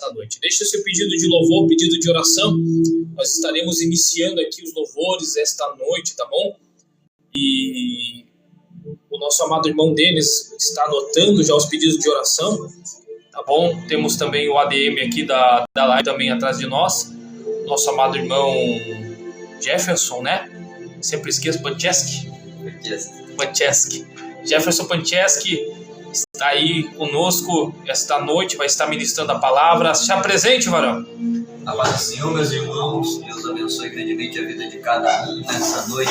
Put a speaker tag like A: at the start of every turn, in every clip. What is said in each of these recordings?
A: nesta noite. Deixe o seu pedido de louvor, pedido de oração. Nós estaremos iniciando aqui os louvores esta noite, tá bom? E o nosso amado irmão Denis está anotando já os pedidos de oração, tá bom? Temos também o ADM aqui da live também atrás de nós. Nosso amado irmão Jefferson, né? Sempre esqueço, Pancheski. Jefferson Pancheski está aí conosco esta noite, vai estar ministrando a palavra. Se apresente, varão.
B: Amado Senhor, meus irmãos, Deus abençoe grandemente a vida de cada um nessa noite.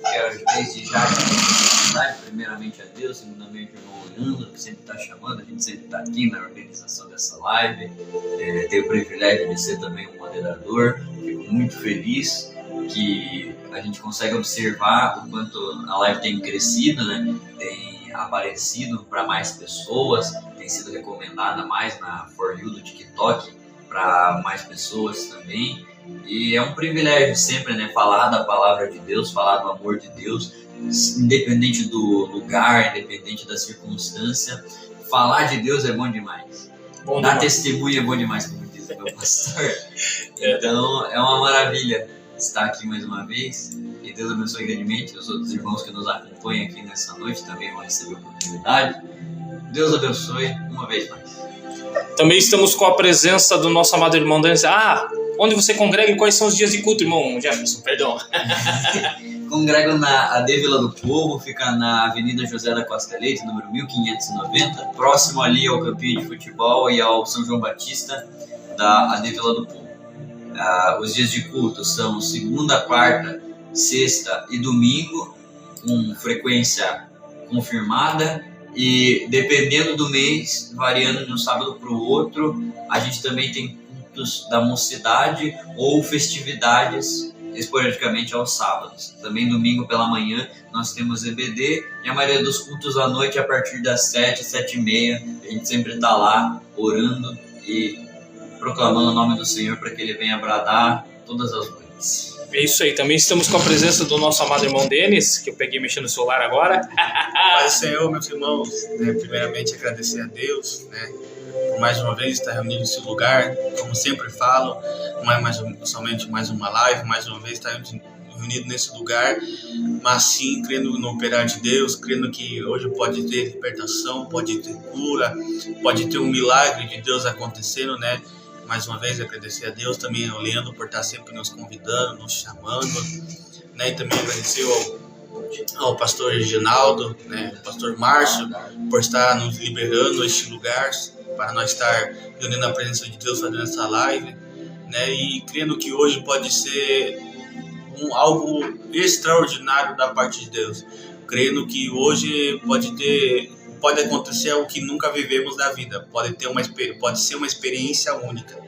B: Quero desde já agradecer primeiramente a Deus, segundamente o irmão Leandro, que sempre está chamando, a gente sempre está aqui na organização dessa live. Tenho o privilégio de ser também um moderador, fico muito feliz que a gente consegue observar o quanto a live tem crescido, né? Tem aparecido para mais pessoas, tem sido recomendada mais na For You do TikTok para mais pessoas também. E é um privilégio sempre, né, falar da palavra de Deus, falar do amor de Deus, independente do lugar, independente da circunstância. Falar de Deus é bom demais. Dar testemunho é bom demais, como diz o meu pastor. Então é uma maravilha estar aqui mais uma vez. E Deus abençoe grandemente. Os outros irmãos que nos acompanham aqui nessa noite também vão receber a oportunidade. Deus abençoe uma vez mais.
A: Também estamos com a presença do nosso amado irmão Denis. Onde você congrega e quais são os dias de culto, irmão Jefferson? Perdão.
B: Congrego na AD Vila do Povo, fica na Avenida José da Costa Leite, número 1590, próximo ali ao campinho de futebol e ao São João Batista da AD Vila do Povo. Os dias de culto são segunda, quarta, sexta e domingo, com frequência confirmada. E dependendo do mês, variando de um sábado para o outro, a gente também tem cultos da mocidade ou festividades esporadicamente aos sábados. Também domingo pela manhã nós temos EBD e a maioria dos cultos à noite a partir das 7, 7h30. A gente sempre está lá orando e proclamando o nome do Senhor para que Ele venha bradar todas as noites.
A: É isso aí, também estamos com a presença do nosso amado irmão Denis, que eu peguei mexendo no celular agora.
C: Paz do Senhor, meus irmãos, primeiramente agradecer a Deus, por mais uma vez estar reunido nesse lugar. Como sempre falo, não é somente mais uma live, mais uma vez estar reunido nesse lugar, mas sim crendo no operar de Deus, crendo que hoje pode ter libertação, pode ter cura, pode ter um milagre de Deus acontecendo, né? Mais uma vez agradecer a Deus, também ao Leandro por estar sempre nos convidando, nos chamando, né? E também agradecer ao pastor Reginaldo, né? Ao pastor Márcio, por estar nos liberando este lugar, para nós estar reunindo a presença de Deus fazendo essa live, né? E crendo que hoje pode ser algo extraordinário da parte de Deus, crendo que hoje pode acontecer algo que nunca vivemos na vida, pode ser uma experiência única.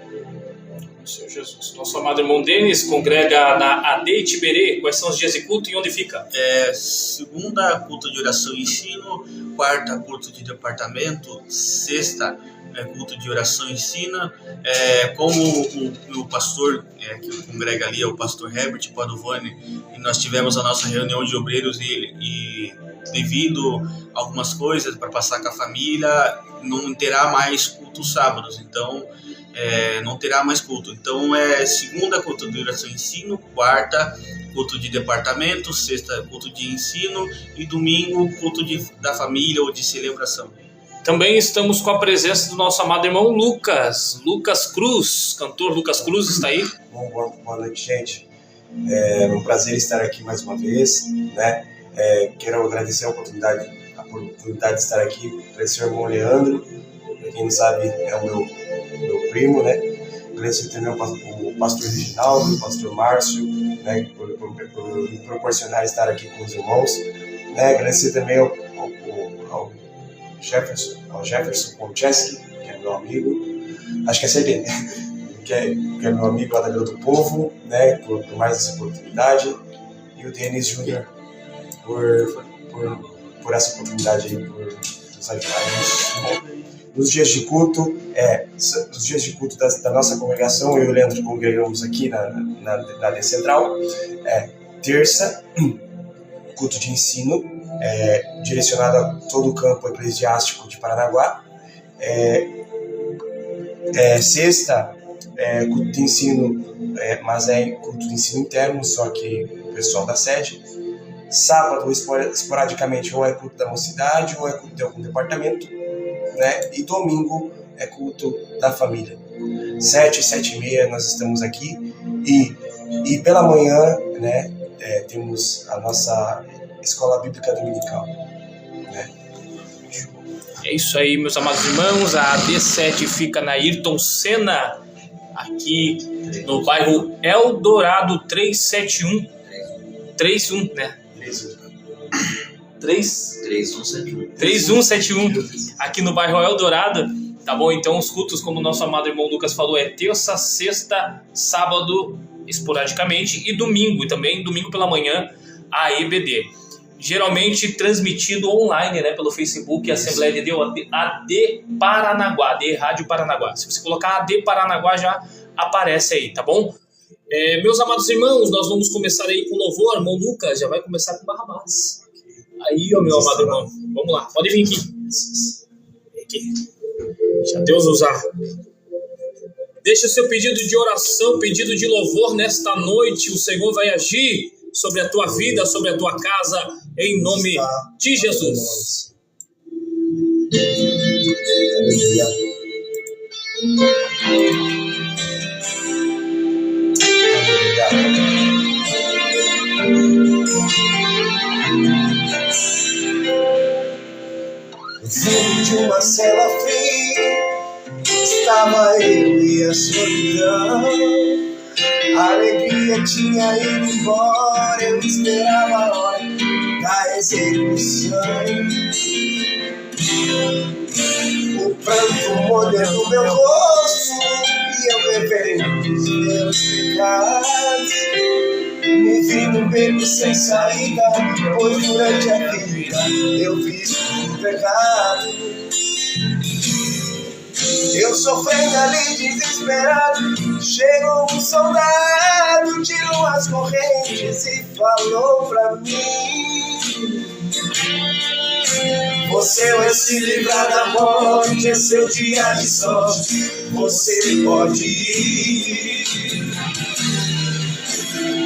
A: Senhor Jesus. Nosso amado irmão Denis congrega na AD Tiberê. Quais são os dias de culto e onde fica?
C: Segunda, culto de oração e ensino. Quarta, culto de departamento. Sexta, culto de oração e ensino. Como o pastor que congrega ali é o pastor Herbert Padovani, e nós tivemos a nossa reunião de obreiros e devido a algumas coisas para passar com a família, não terá mais culto sábados, então não terá mais culto. Então segunda, culto de oração e ensino. Quarta, culto de departamento. Sexta, culto de ensino. E domingo, culto da família ou de celebração.
A: Também estamos com a presença do nosso amado irmão Lucas Cruz. Cantor Lucas Cruz está aí.
D: Boa noite, gente. É um prazer estar aqui mais uma vez, né? Quero agradecer a oportunidade de estar aqui para esse irmão Leandro. Para quem não sabe, é o meu primo, né? Agradecer também o pastor Reginaldo, o pastor Márcio, né? Por me proporcionar estar aqui com os irmãos, né? Agradecer também ao Jefferson Pancheski, que é meu amigo, acho que é esse dele, que é meu amigo lá da Vila do Povo, né? Por mais essa oportunidade, e o Denis Júnior por essa oportunidade aí, por nos ajudar nos dias de culto. Nos dias de culto da nossa congregação, eu e o Leandro congregamos aqui na D Central. Terça, culto de ensino, direcionado a todo o campo eclesiástico de Paranaguá. Sexta, culto de ensino, mas é culto de ensino interno, só que o pessoal da sede. Sábado, esporadicamente, ou é culto da mocidade, ou é culto de algum departamento, né? E domingo é culto da família. 7h30 nós estamos aqui e pela manhã, né, temos a nossa escola bíblica dominical, né?
A: É isso aí, meus amados irmãos. A AD7 fica na Ayrton Senna, aqui no bairro Eldorado 3171, né? 3171, aqui no bairro Eldorado, tá bom? Então os cultos, como o nosso amado irmão Lucas falou, é terça, sexta, sábado, esporadicamente, e domingo, e também domingo pela manhã, a EBD. Geralmente transmitido online, né, pelo Facebook, a Assembleia de Deus, AD Paranaguá, AD Rádio Paranaguá. Se você colocar AD Paranaguá, já aparece aí, tá bom? Meus amados irmãos, nós vamos começar aí com louvor. Irmão Lucas já vai começar com Barrabás. Aí, ó, meu amado irmão, vamos lá, pode vir aqui. Vem aqui. Deixa Deus usar. Deixa o seu pedido de oração, pedido de louvor nesta noite. O Senhor vai agir sobre a tua vida, sobre a tua casa, em nome de Jesus.
D: Dentro de uma cela fria estava eu e a solidão. A alegria tinha ido embora, eu esperava a hora da execução. O pranto molhando meu rosto e eu bebendo os meus pecados. Me vi num beco sem saída, pois durante a vida eu fiz tudo errado. Eu sofrendo ali desesperado, chegou um soldado, tirou as correntes e falou pra mim: você vai se livrar da morte, é seu dia de sorte, você pode ir.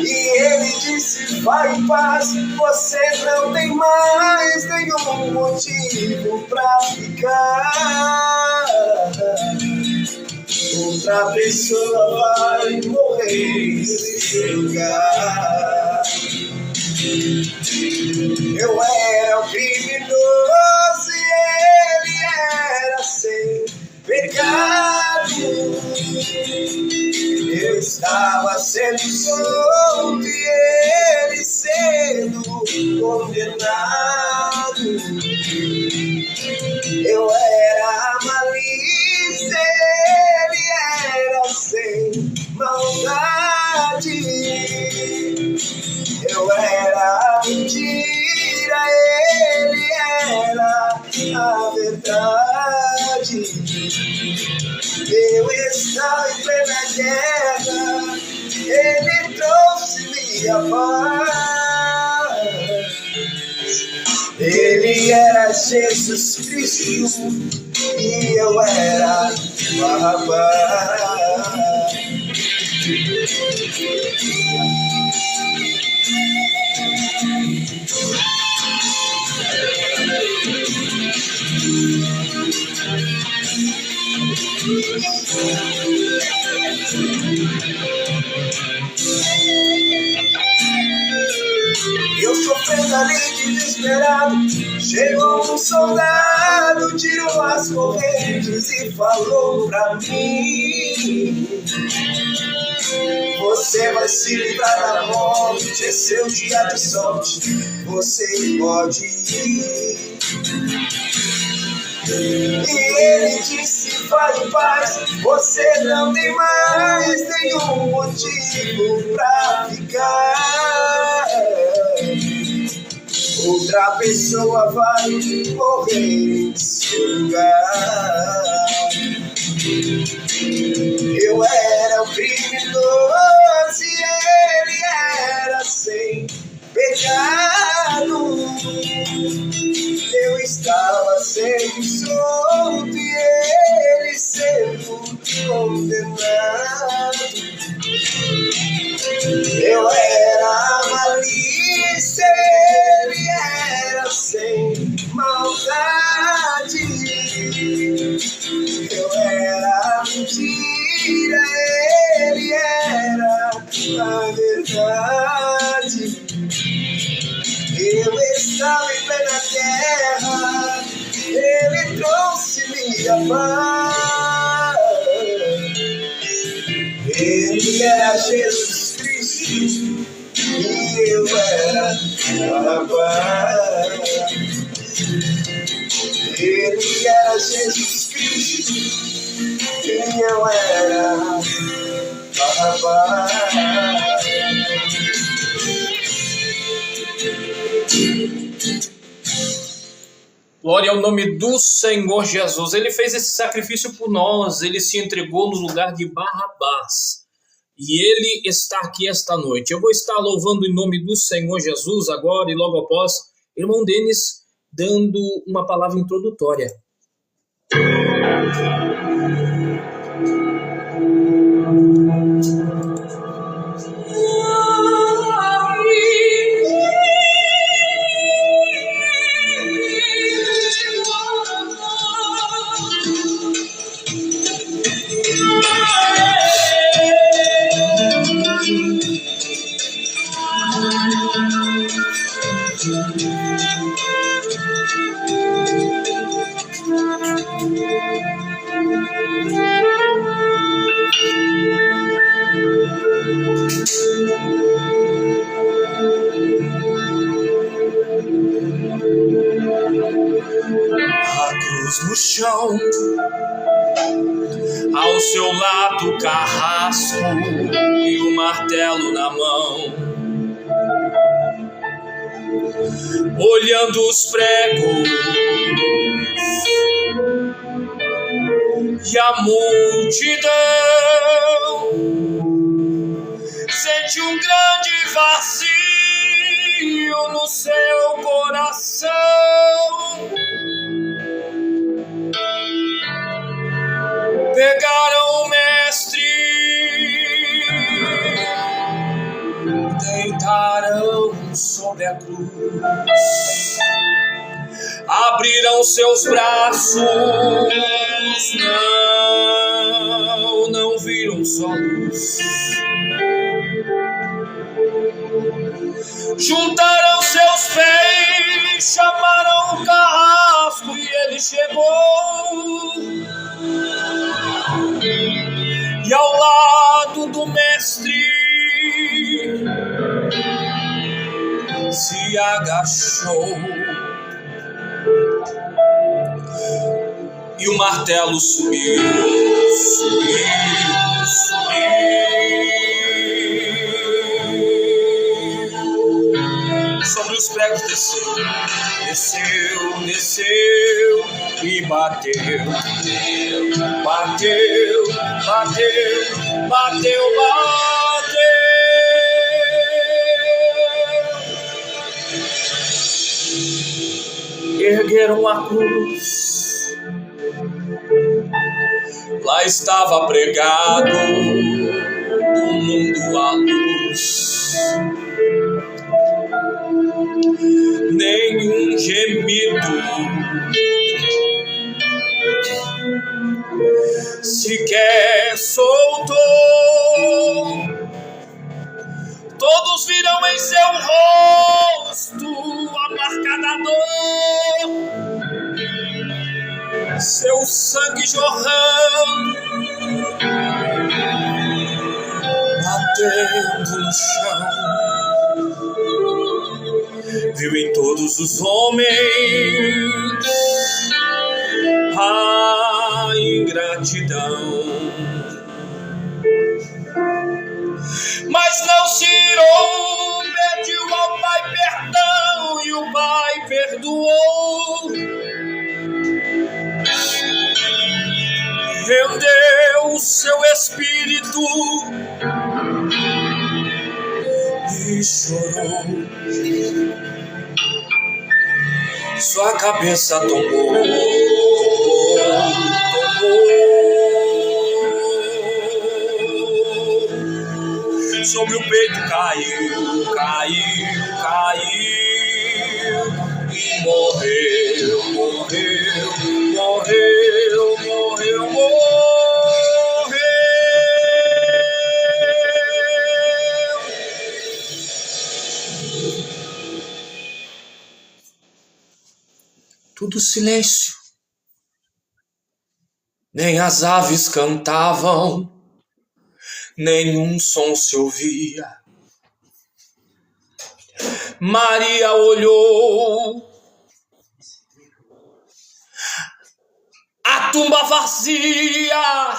D: E ele disse: vai em paz, você não tem mais nenhum motivo pra ficar. Outra pessoa vai morrer nesse lugar. Eu era o criminoso e ele era sem pecado. Eu estava sendo solto e ele sendo condenado. Eu era a malícia, ele era sem maldade. Eu era a mentira, ele era a verdade. Eu estava em plena guerra, ele trouxe-me a paz. Ele era Jesus Cristo e eu era Barrabás. Eu sofrendo ali desesperado, chegou um soldado, tirou as correntes e falou pra mim: você vai se livrar da morte, é seu dia de sorte, você pode ir. E ele disse: vai em paz, você não tem mais nenhum motivo pra ficar. Outra pessoa vai morrer em seu lugar. Eu era o criminoso e ele era sem pecado. Eu estava sendo solto e ele sendo condenado. Eu era malícia, ele era sem maldade. Eu era mentira, ele era a verdade. Eu estava em plena guerra, ele trouxe minha paz. Ele era Jesus Cristo e eu era Barrabás. Ele era Jesus Cristo e eu era Barrabás.
A: Glória ao nome do Senhor Jesus. Ele fez esse sacrifício por nós. Ele se entregou no lugar de Barrabás. E ele está aqui esta noite. Eu vou estar louvando em nome do Senhor Jesus agora e logo após, irmão Denis dando uma palavra introdutória. No chão, ao seu lado o carrasco e o martelo na mão, olhando os pregos e a multidão, sente um grande vazio no seu coração. Pegaram o mestre, deitaram sobre a cruz, abriram seus braços, não viram só luz. Juntaram seus pés, chamaram o carrasco e ele chegou. E ao lado do mestre se agachou, e o martelo subiu, subiu, subiu. Sobre os pregos desceu, desceu, desceu e bateu, bateu, bateu, bateu, bateu. Ergueram a cruz, lá estava pregado do mundo à luz. Nenhum gemido sequer soltou. Todos viram em seu rosto a marca da dor, seu sangue jorrando, batendo no chão. Viu em todos os homens a ingratidão, mas não se irou, pediu ao Pai perdão e o Pai perdoou. Rendeu o seu espírito e chorou. Sua cabeça tomou, tomou.
E: sobre o peito caiu, e morreu.
A: Tudo silêncio. Nem as aves cantavam, nenhum som se ouvia. Maria olhou a tumba vazia.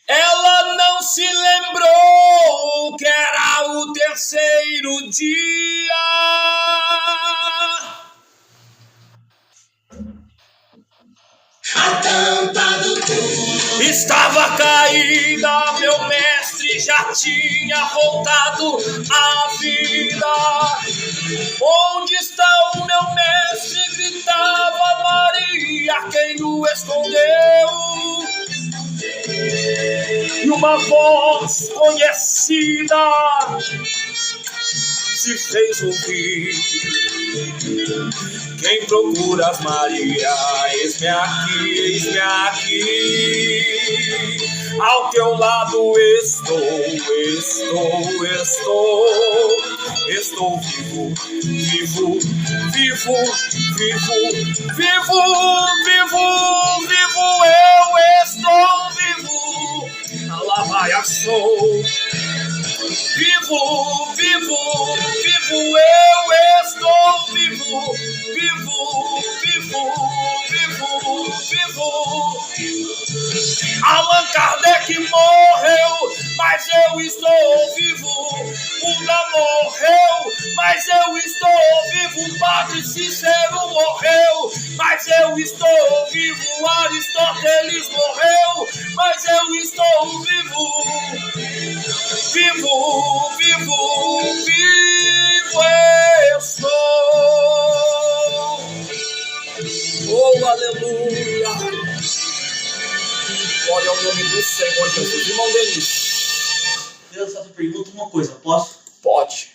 A: Ela não se lembrou que era o terceiro dia. A tampa do túmulo estava caída, meu mestre já tinha voltado à vida. Onde está o meu mestre? Gritava Maria, quem o escondeu? E uma voz conhecida se fez ouvir. Quem procuras, Maria? Eis-me aqui. Ao teu lado estou vivo, eu estou vivo. Lá vai a sou. Vivo, eu estou vivo. Allan Kardec morreu, mas eu estou vivo. Buda morreu, mas eu estou vivo. Padre Cícero morreu, mas eu estou vivo. Aristóteles morreu, mas eu estou vivo. Vivo eu sou. Oh, aleluia. Glória ao nome do Senhor Jesus. Irmão Denis,
E: Deus, só te pergunto uma coisa, posso?
A: pode.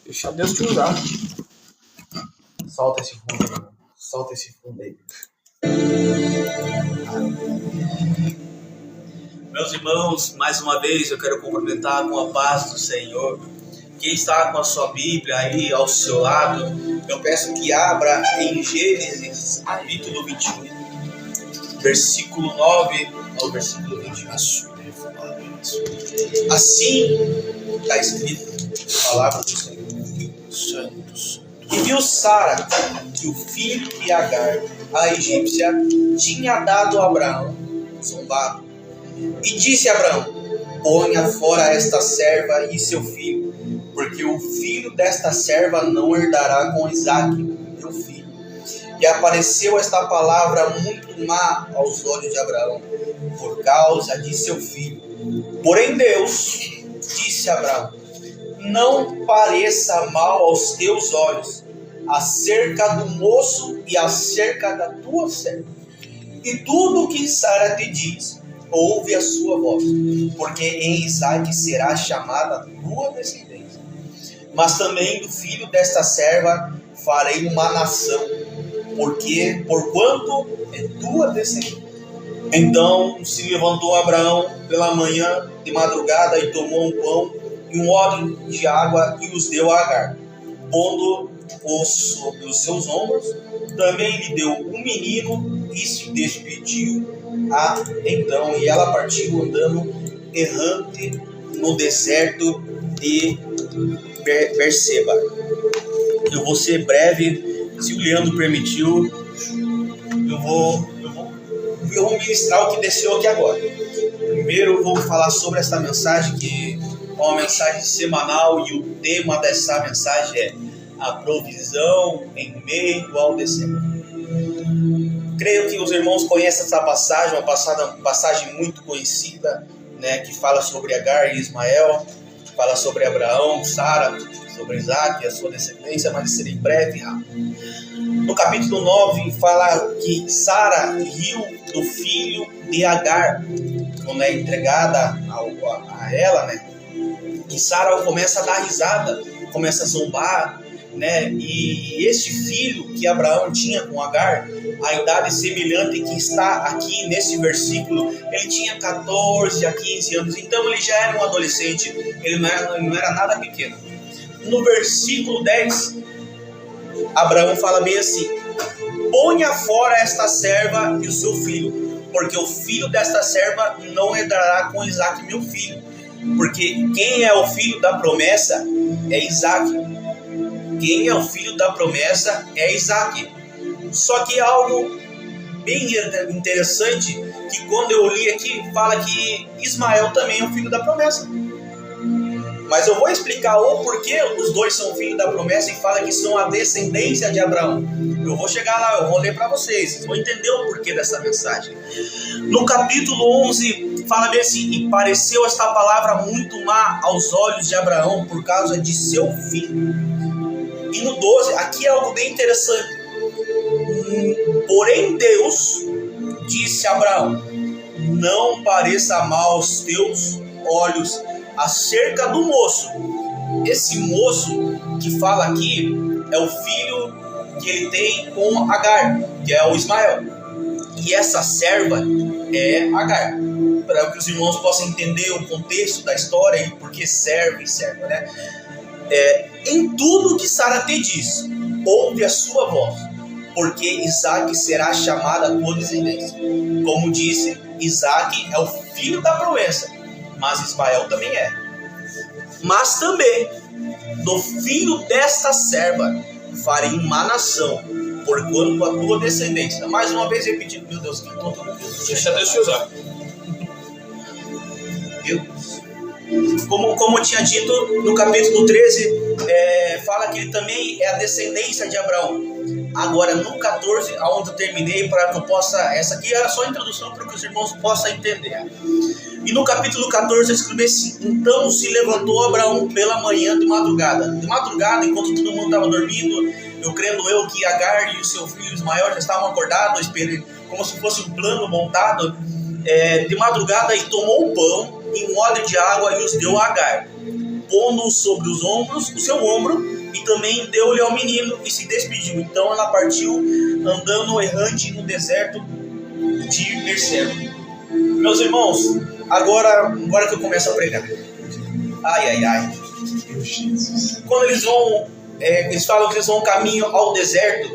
A: Deixa Deus te usar.
D: Solta esse fundo, irmão. Solta esse fundo aí.
E: Meus irmãos, mais uma vez eu quero cumprimentar com a paz do Senhor. Quem está com a sua Bíblia aí ao seu lado, eu peço que abra em Gênesis, capítulo 21, versículo 9 ao versículo 21. Assim está escrito a palavra do Senhor. E viu Sara que o filho de Agar, a egípcia, tinha dado a Abraão, zombado. E disse a Abraão: ponha fora esta serva e seu filho, porque o filho desta serva não herdará com Isaque, meu filho. E apareceu esta palavra muito má aos olhos de Abraão, por causa de seu filho. Porém Deus disse a Abraão: não pareça mal aos teus olhos acerca do moço e acerca da tua serva. E tudo o que Sara te diz, ouve a sua voz, porque em Isaque será chamada a tua descendência. Mas também do filho desta serva farei uma nação, porquanto é tua descendência. Então se levantou Abraão pela manhã de madrugada e tomou um pão e um odre de água e os deu a Agar, pondo-os sobre os seus ombros. Também lhe deu um menino e se despediu. Então, e ela partiu andando errante no deserto de Berseba. Eu vou ser breve, se o Leandro permitiu, eu vou ministrar o que desceu aqui agora. Primeiro eu vou falar sobre essa mensagem, que é uma mensagem semanal, e o tema dessa mensagem é a provisão em meio ao deserto. Creio que os irmãos conhecem essa passagem, uma passagem muito conhecida, né, que fala sobre Agar e Ismael, que fala sobre Abraão, Sara, sobre Isaque e a sua descendência, mas serei breve e rápido. No capítulo 9 fala que Sara riu do filho de Agar, quando é entregada a ela, né? E Sara começa a dar risada, começa a zombar, né? E este filho que Abraão tinha com Agar, a idade semelhante que está aqui nesse versículo, ele tinha 14 a 15 anos, então ele já era um adolescente, ele não era nada pequeno. No versículo 10, Abraão fala bem assim: ponha fora esta serva e o seu filho, porque o filho desta serva não herdará com Isaque meu filho, porque quem é o filho da promessa é Isaque. Quem é o filho da promessa é Isaque. Só que algo bem interessante, que quando eu li aqui, fala que Ismael também é o filho da promessa. Mas eu vou explicar o porquê os dois são filhos da promessa e fala que são a descendência de Abraão. Eu vou chegar lá, eu vou ler para vocês vão entender o porquê dessa mensagem. No capítulo 11, fala bem assim: e pareceu esta palavra muito má aos olhos de Abraão por causa de seu filho. E no 12, aqui é algo bem interessante. Porém Deus disse a Abraão: não pareça mal aos teus olhos acerca do moço. Esse moço que fala aqui é o filho que ele tem com Agar, que é o Ismael. E essa serva é Agar. Para que os irmãos possam entender o contexto da história e por que serve e serva, né? Em tudo que Sara te diz, ouve a sua voz, porque Isaque será chamado a tua descendência. Como disse, Isaque é o filho da promessa, mas Ismael também é. Mas também do filho desta serva farei uma nação, porquanto a tua descendência. Mais uma vez repetindo, meu Deus, que tonto.
A: Deixa Deus te usar.
E: Como eu tinha dito no capítulo 13, fala que ele também é a descendência de Abraão. Agora no 14, aonde eu terminei, para que eu possa, essa aqui era só a introdução para que os irmãos possam entender. E no capítulo 14 eu escrevi assim: então se levantou Abraão pela manhã de madrugada, enquanto todo mundo estava dormindo, eu crendo que Agar e o seu filho Ismael já estavam acordados, como se fosse um plano montado, de madrugada, e tomou o pão e um odre de água e os deu a Agar, pondo sobre os ombros, o seu ombro, e também deu-lhe ao menino e se despediu. Então ela partiu andando errante no deserto de Berseba. Meus irmãos, agora que eu começo a pregar, quando eles vão, eles falam que eles vão caminho ao deserto,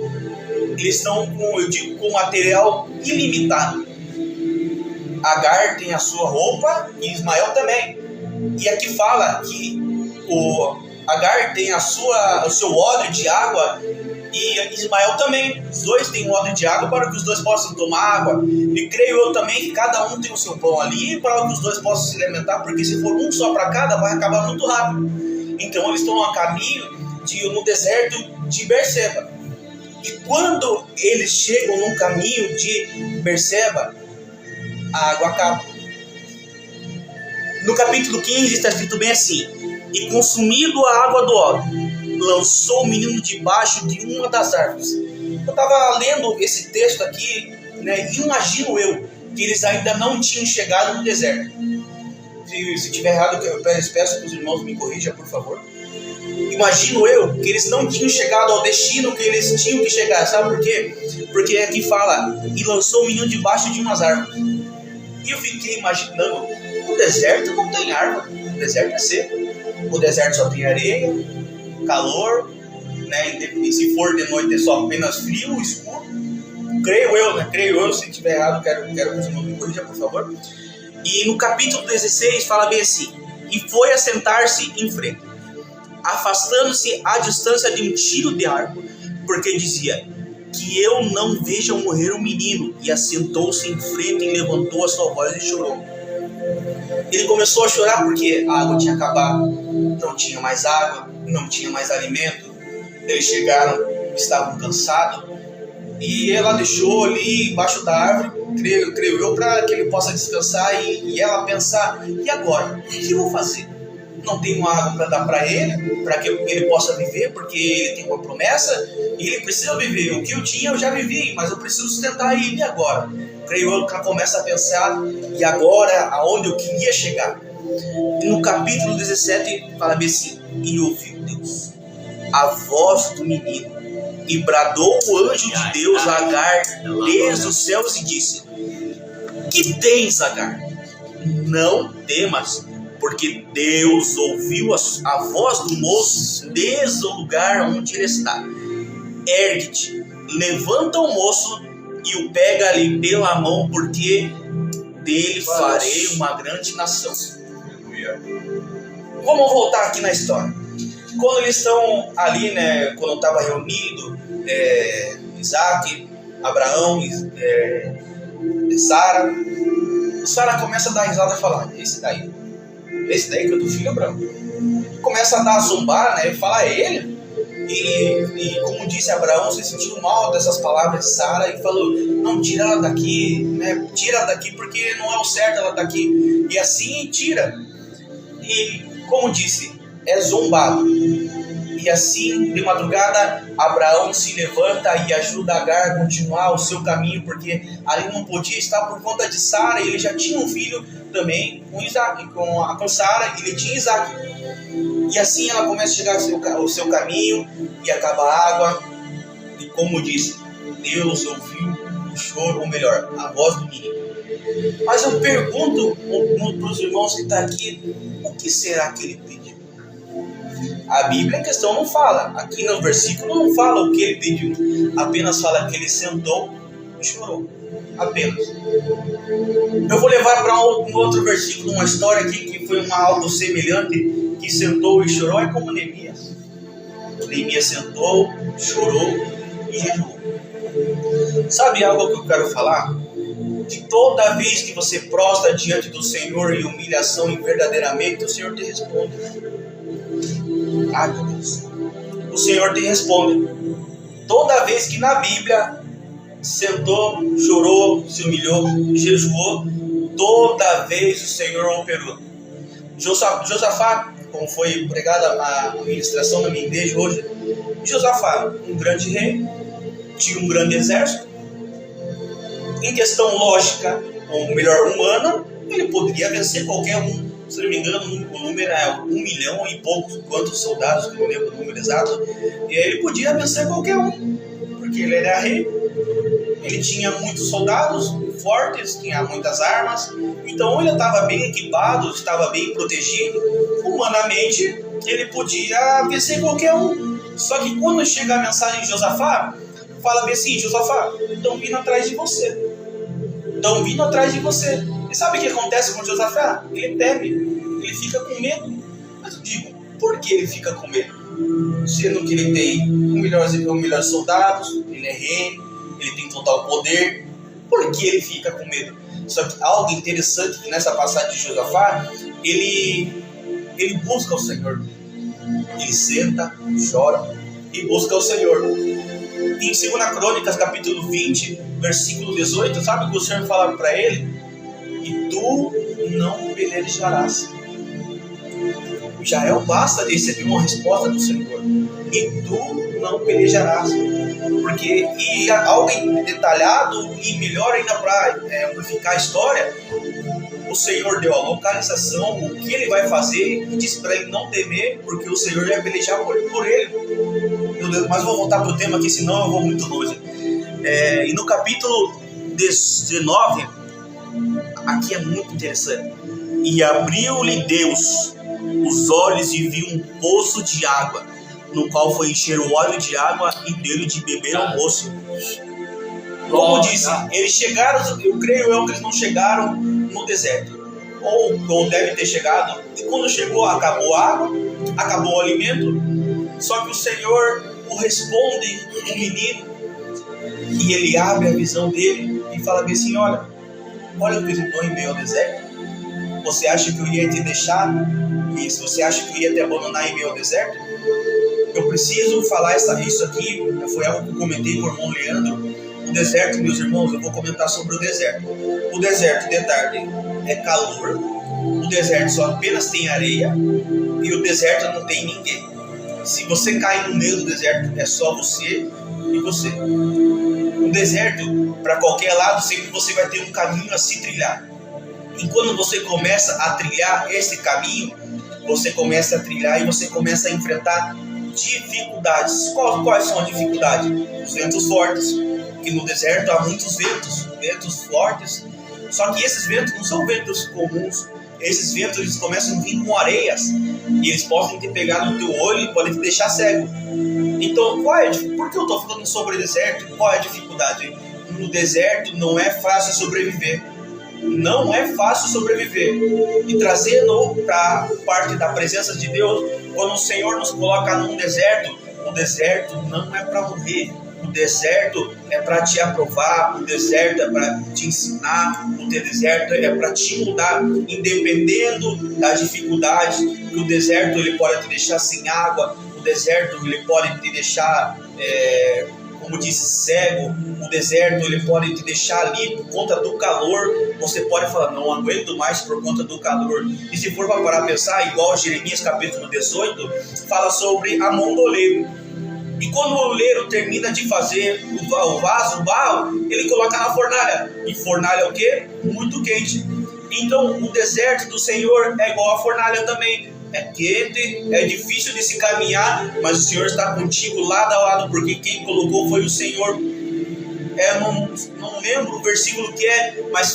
E: eles estão com material ilimitado. Agar tem a sua roupa e Ismael também. E aqui fala que Agar tem o seu odre de água e Ismael também. Os dois têm um odre de água para que os dois possam tomar água. E creio eu também que cada um tem o seu pão ali para que os dois possam se alimentar, porque se for um só para cada, vai acabar muito rápido. Então eles estão a caminho no deserto de Berseba. E quando eles chegam no caminho de Berseba, a água acaba. No capítulo 15 está escrito bem assim: e consumido a água do odre, lançou o menino debaixo de uma das árvores. Eu estava lendo esse texto aqui, né, e imagino eu que eles ainda não tinham chegado no deserto. Se estiver errado, eu peço que os irmãos me corrijam, por favor. Imagino eu que eles não tinham chegado ao destino que eles tinham que chegar. Sabe por quê? Porque aqui fala: e lançou o menino debaixo de umas árvores. E eu fiquei imaginando, o deserto não tem árvore, o deserto é seco, o deserto só tem areia, calor, né? E se for de noite é só apenas frio, escuro. Creio eu, se estiver errado, quero que os irmãos me corrijam, por favor. E no capítulo 16 fala bem assim: e foi assentar-se em frente, afastando-se à distância de um tiro de arco, porque dizia: que eu não veja morrer o menino. E assentou-se em frente e levantou a sua voz e chorou. Ele começou a chorar porque a água tinha acabado, não tinha mais água, não tinha mais alimento. Eles chegaram, estavam cansados, e ela deixou ali embaixo da árvore, creio eu, para que ele possa descansar e ela pensar: e agora? O que eu vou fazer? Não tenho água para dar para ele, para que ele possa viver, porque ele tem uma promessa e ele precisa viver. O que eu tinha eu já vivi, mas eu preciso sustentar ele agora. creio eu que ela começa a pensar, e agora aonde eu queria chegar? E no capítulo 17 fala bem assim: e ouviu Deus a voz do menino, e bradou o anjo de Deus a Agar desde os céus e disse: que tens, Agar? Não temas, porque Deus ouviu a voz do moço desde o lugar onde ele está. Ergue-te, levanta o moço e o pega ali pela mão, porque dele farei uma grande nação. Vamos voltar aqui na história. Quando eles estão ali, né, quando estava reunido Isaac, Abraão e Sara começa a dar risada e falar: esse daí que é o teu filho, Abraão. Começa a dar a zombar, né, e fala: é ele? E como disse Abraão, se sentiu mal dessas palavras de Sara e falou: não, tira ela daqui, né, tira ela daqui, porque não é o certo ela daqui. E assim tira. E como disse, é zombado. E assim, de madrugada, Abraão se levanta e ajuda Agar a continuar o seu caminho, porque ali não podia estar por conta de Sara. Ele já tinha um filho também com Isaac, com Sara, ele tinha Isaac. E assim ela começa a chegar ao seu caminho e acaba a água. E como disse, Deus ouviu o choro, ou melhor, a voz do menino. Mas eu pergunto para os irmãos que estão aqui: o que será que ele pediu? A Bíblia em questão não fala, aqui no versículo não fala o que ele pediu, apenas fala que ele sentou e chorou, apenas. Eu vou levar para um outro versículo, uma história aqui que foi algo semelhante, que sentou e chorou, é como Neemias. Neemias sentou, chorou e jejuou. Sabe algo que eu quero falar? Que toda vez que você prostra diante do Senhor em humilhação e verdadeiramente, o Senhor te responde. Ai, meu Deus. O Senhor te responde. Toda vez que na Bíblia sentou, chorou, se humilhou, jejuou, toda vez o Senhor operou. Josafá, como foi pregada a ministração na minha igreja hoje, Josafá, um grande rei, tinha um grande exército. Em questão lógica, ou melhor, humana, ele poderia vencer qualquer um. Se não me engano, o número é 1 milhão e poucos, quantos soldados, que eu não lembro o número exato. E ele podia vencer qualquer um, porque ele era rei. Ele tinha muitos soldados fortes, tinha muitas armas. Então ele estava bem equipado, estava bem protegido. Humanamente, ele podia vencer qualquer um. Só que quando chega a mensagem de Josafá, fala bem assim: Josafá, estão vindo atrás de você. Estão vindo atrás de você. E sabe o que acontece com Josafá? Ele teme, ele fica com medo. Mas eu digo, por que ele fica com medo? Sendo que ele tem os melhores soldados, ele é rei, ele tem total poder. Por que ele fica com medo? Só que algo interessante que nessa passagem de Josafá, ele busca o Senhor. Ele senta, chora e busca o Senhor. Em 2 Crônicas, capítulo 20, versículo 18, sabe o que o Senhor fala para ele? E tu não pelejarás. Já é o basta de receber uma resposta do Senhor. E tu não pelejarás. Porque, e algo detalhado e melhor ainda para amplificar a história, o Senhor deu a localização, o que ele vai fazer, e disse para ele não temer, porque o Senhor vai pelejar por ele. Meu Deus, mas vou voltar para o tema aqui, senão eu vou muito longe. E no capítulo 19, aqui é muito interessante. E abriu-lhe Deus os olhos e viu um poço de água, no qual foi encher o óleo de água e dele de beber ao moço. Como disse, eles chegaram, eu creio que eles não chegaram no deserto. Ou deve ter chegado, e quando chegou, acabou a água, acabou o alimento. Só que o Senhor o responde, um menino, e ele abre a visão dele e fala bem assim: olha o que eu estou em meio ao deserto. Você acha que eu ia te deixar? E se você acha que eu ia te abandonar em meio ao deserto? Eu preciso falar isso aqui, foi algo que eu comentei com o irmão Leandro. O deserto, meus irmãos, eu vou comentar sobre o deserto. O deserto de tarde é calor, o deserto só apenas tem areia e o deserto não tem ninguém. Se você cair no meio do deserto, é só você e você. No deserto, para qualquer lado, sempre você vai ter um caminho a se trilhar. E quando você começa a trilhar esse caminho, você começa a trilhar e você começa a enfrentar dificuldades. Quais são as dificuldades? Os ventos fortes. Que no deserto há muitos ventos fortes. Só que esses ventos não são ventos comuns. Esses ventos eles começam a vir com areias e eles podem te pegar no teu olho e podem te deixar cego. Então, por que eu estou falando sobre o deserto? Qual é a dificuldade? No deserto não é fácil sobreviver. Não é fácil sobreviver. E trazendo para parte da presença de Deus, quando o Senhor nos coloca num deserto, o deserto não é para morrer. O deserto é para te aprovar, o deserto é para te ensinar, o deserto é para te mudar, independendo da dificuldade. Que o deserto ele pode te deixar sem água, o deserto ele pode te deixar, como disse, cego, o deserto ele pode te deixar ali por conta do calor. Você pode falar, não aguento mais por conta do calor. E se for para parar a pensar, igual Jeremias capítulo 18, fala sobre a mão do oleiro. E quando o oleiro termina de fazer o vaso, o barro, ele coloca na fornalha. E fornalha é o quê? Muito quente. Então o deserto do Senhor é igual a fornalha também. É quente, é difícil de se caminhar, mas o Senhor está contigo lado a lado, porque quem colocou foi o Senhor. Não lembro o versículo que é, mas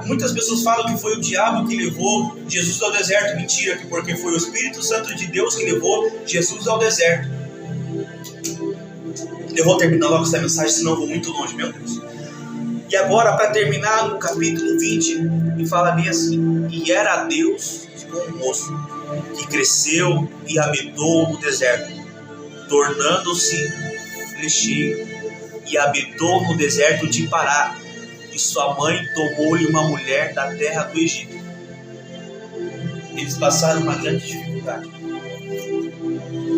E: muitas pessoas falam que foi o diabo que levou Jesus ao deserto. Mentira, porque foi o Espírito Santo de Deus que levou Jesus ao deserto. Eu vou terminar logo essa mensagem, senão eu vou muito longe, meu Deus. E agora, para terminar, no capítulo 20, ele fala bem assim: e era Deus com um moço que cresceu e habitou no deserto, tornando-se flecheiro, e habitou no deserto de Pará, e sua mãe tomou-lhe uma mulher da terra do Egito. Eles passaram uma grande dificuldade,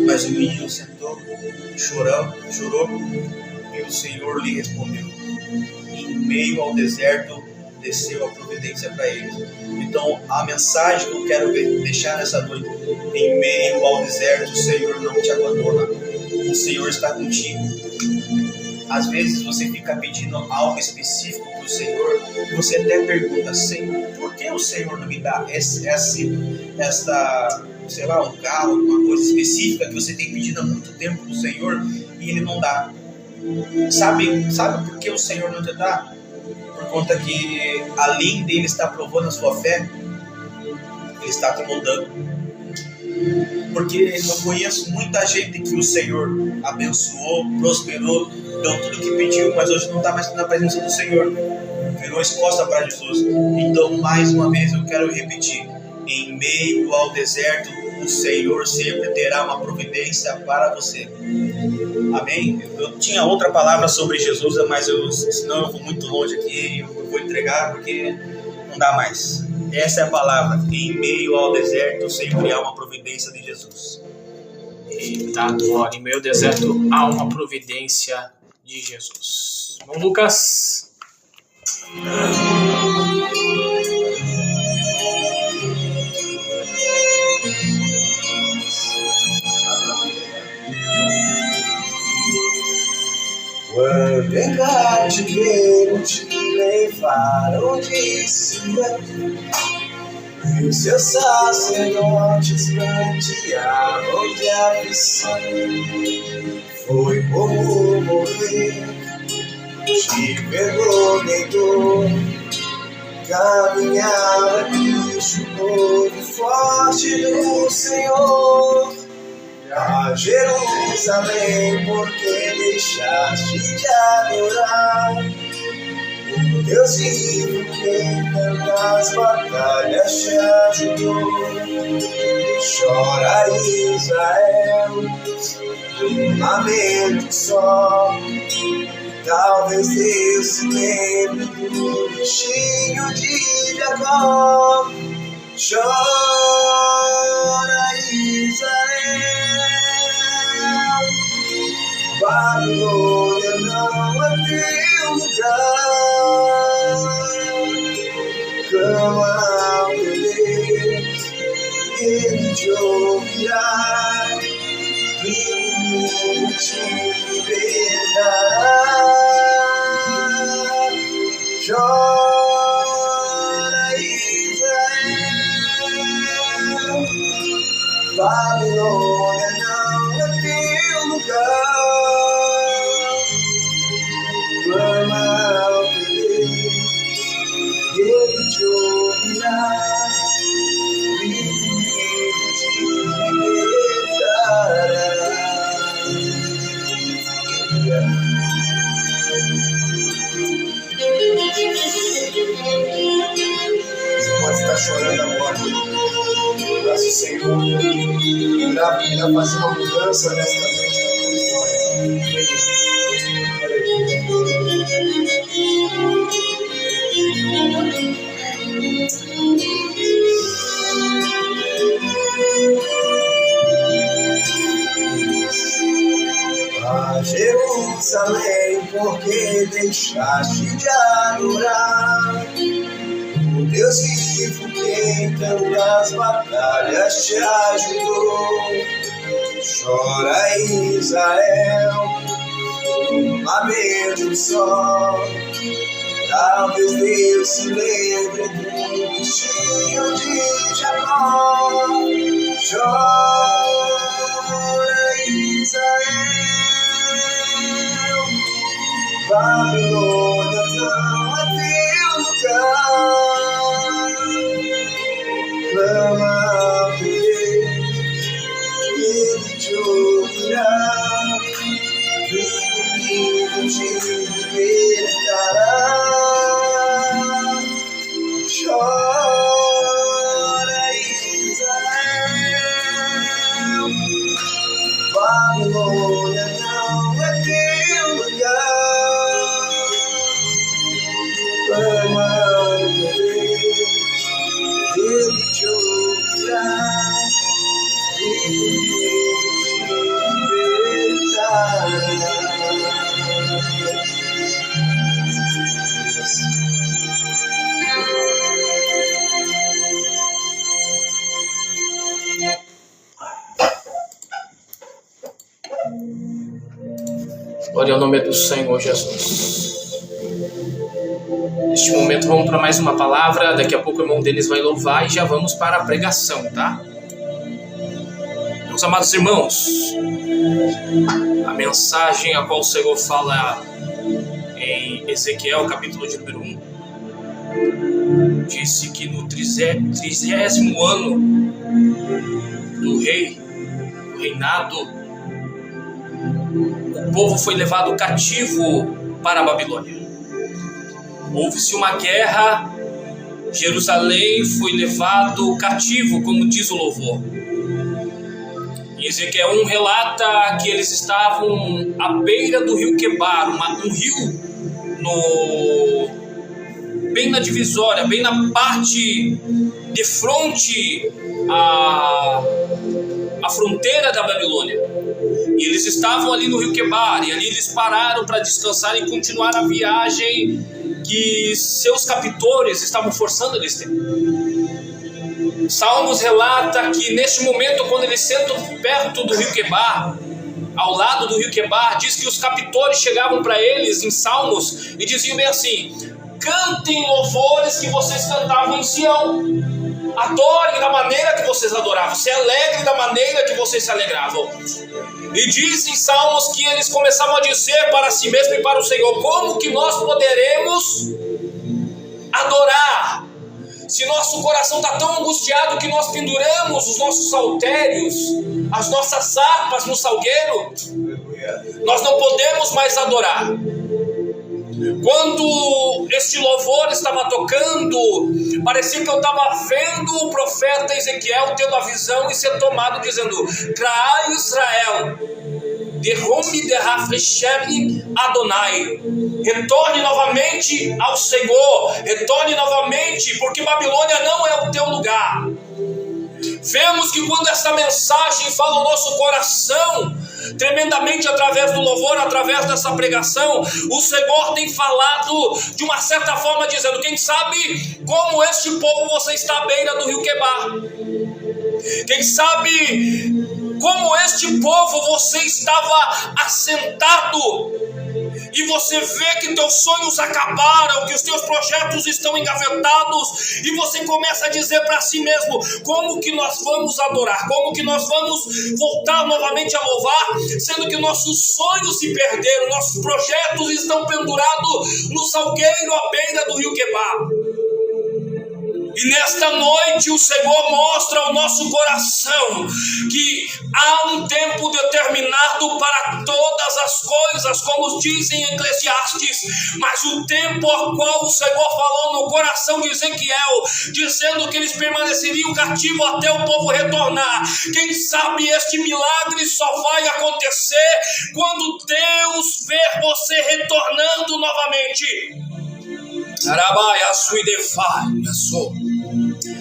E: mas o menino sentou, chorou, e o Senhor lhe respondeu. E em meio ao deserto desceu a providência para eles. Então a mensagem que eu quero deixar nessa noite: em meio ao deserto o Senhor não te abandona, o Senhor está contigo. Às vezes você fica pedindo algo específico para o Senhor e você até pergunta: Senhor, por que o Senhor não me dá sei lá, um carro, alguma coisa específica que você tem pedido há muito tempo para o Senhor e Ele não dá? Sabe por que o Senhor não te dá? Por conta que além dele estar provando a sua fé, Ele está te moldando. Porque eu conheço muita gente que o Senhor abençoou, prosperou, deu tudo o que pediu, mas hoje não está mais na presença do Senhor, virou as costas para Jesus. Então, mais uma vez, eu quero repetir: em meio ao deserto, o Senhor sempre terá uma providência para você. Amém? Eu tinha outra palavra sobre Jesus, mas senão eu vou muito longe aqui e eu vou entregar porque não dá mais. Essa é a palavra: em meio ao deserto, o Senhor há uma providência de Jesus.
A: Eita glória, em meio ao deserto há uma providência de Jesus. Irmão Lucas.
D: Quando em cativeiro te levaram de Sião, e os seus sacerdotes pranteavam de aflição, foi como morrer de vergonha e dor. Caminhava bicho novo forte do Senhor a Jerusalém, porque deixaste de adorar o Deus vivo que em tantas batalhas te ajudou. Chora Israel, um lamento só, talvez Deus se lembre do bichinho de Jacó. Chora Israel, Babilônia não é teu lugar. Clama ao teu Deus, Ele te ouvirá. te libertará. Chora, Israel, Babilônia não é teu lugar. Clama ao teu Deus, Ele te ouvirá. Você pode estar chorando agora. Graças ao Senhor irá fazer uma mudança nesta noite na tua história. Ah, Jerusalém, porque deixaste de adorar o Deus vivo que em tantas batalhas te ajudou. Chora, Israel, um lamento só. Talvez Deus se lembre do destino de Jacó. Chora, Israel, Babilônia não é teu lugar. Clama a Deus, Ele te ouvirá. Ele te libertará. Chora, Israel, Babilônia não é teu lugar. Clama a Deus, Ele te ouvirá. Ele te libertará.
A: Glória ao nome do Senhor Jesus. Neste momento vamos para mais uma palavra. Daqui a pouco o irmão deles vai louvar e já vamos para a pregação, tá? Meus amados irmãos, a mensagem a qual o Senhor fala em Ezequiel, capítulo de número 1, disse que no 30º ano do reinado, o povo foi levado cativo para a Babilônia. Houve-se uma guerra, Jerusalém foi levado cativo, como diz o louvor. Em Ezequiel 1 relata que eles estavam à beira do rio Quebar, um rio bem na divisória, bem na parte de frente à fronteira da Babilônia. E eles estavam ali no rio Quebar, e ali eles pararam para descansar e continuar a viagem que seus captores estavam forçando eles a ter. Salmos relata que neste momento, quando eles sentam perto do rio Quebar, ao lado do rio Quebar, diz que os captores chegavam para eles em Salmos e diziam bem assim: cantem louvores que vocês cantavam em Sião, adorem da maneira que vocês adoravam, se alegrem da maneira que vocês se alegravam. E diz em Salmos que eles começavam a dizer para si mesmo e para o Senhor: como que nós poderemos adorar se nosso coração está tão angustiado que nós penduramos os nossos saltérios, as nossas harpas no salgueiro? Nós não podemos mais adorar. Quando este louvor estava tocando, parecia que eu estava vendo o profeta Ezequiel tendo a visão e ser tomado, dizendo: Crai Israel, derrume de Hashem Adonai, retorne novamente ao Senhor, retorne novamente, porque Babilônia não é o teu lugar. Vemos que quando essa mensagem fala ao nosso coração, tremendamente através do louvor, através dessa pregação, o Senhor tem falado de uma certa forma, dizendo: quem sabe como este povo você está à beira do rio Quebar, quem sabe como este povo você estava assentado e você vê que teus sonhos acabaram, que os teus projetos estão engavetados, e você começa a dizer para si mesmo: como que nós vamos adorar, como que nós vamos voltar novamente a louvar, sendo que nossos sonhos se perderam, nossos projetos estão pendurados no salgueiro à beira do rio Quebar. E nesta noite o Senhor mostra ao nosso coração que há um tempo determinado para todas as coisas, como dizem em Eclesiastes, mas o tempo ao qual o Senhor falou no coração de Ezequiel, dizendo que eles permaneceriam cativos até o povo retornar. Quem sabe este milagre só vai acontecer quando Deus ver você retornando novamente. Arabaia sui defai, sou.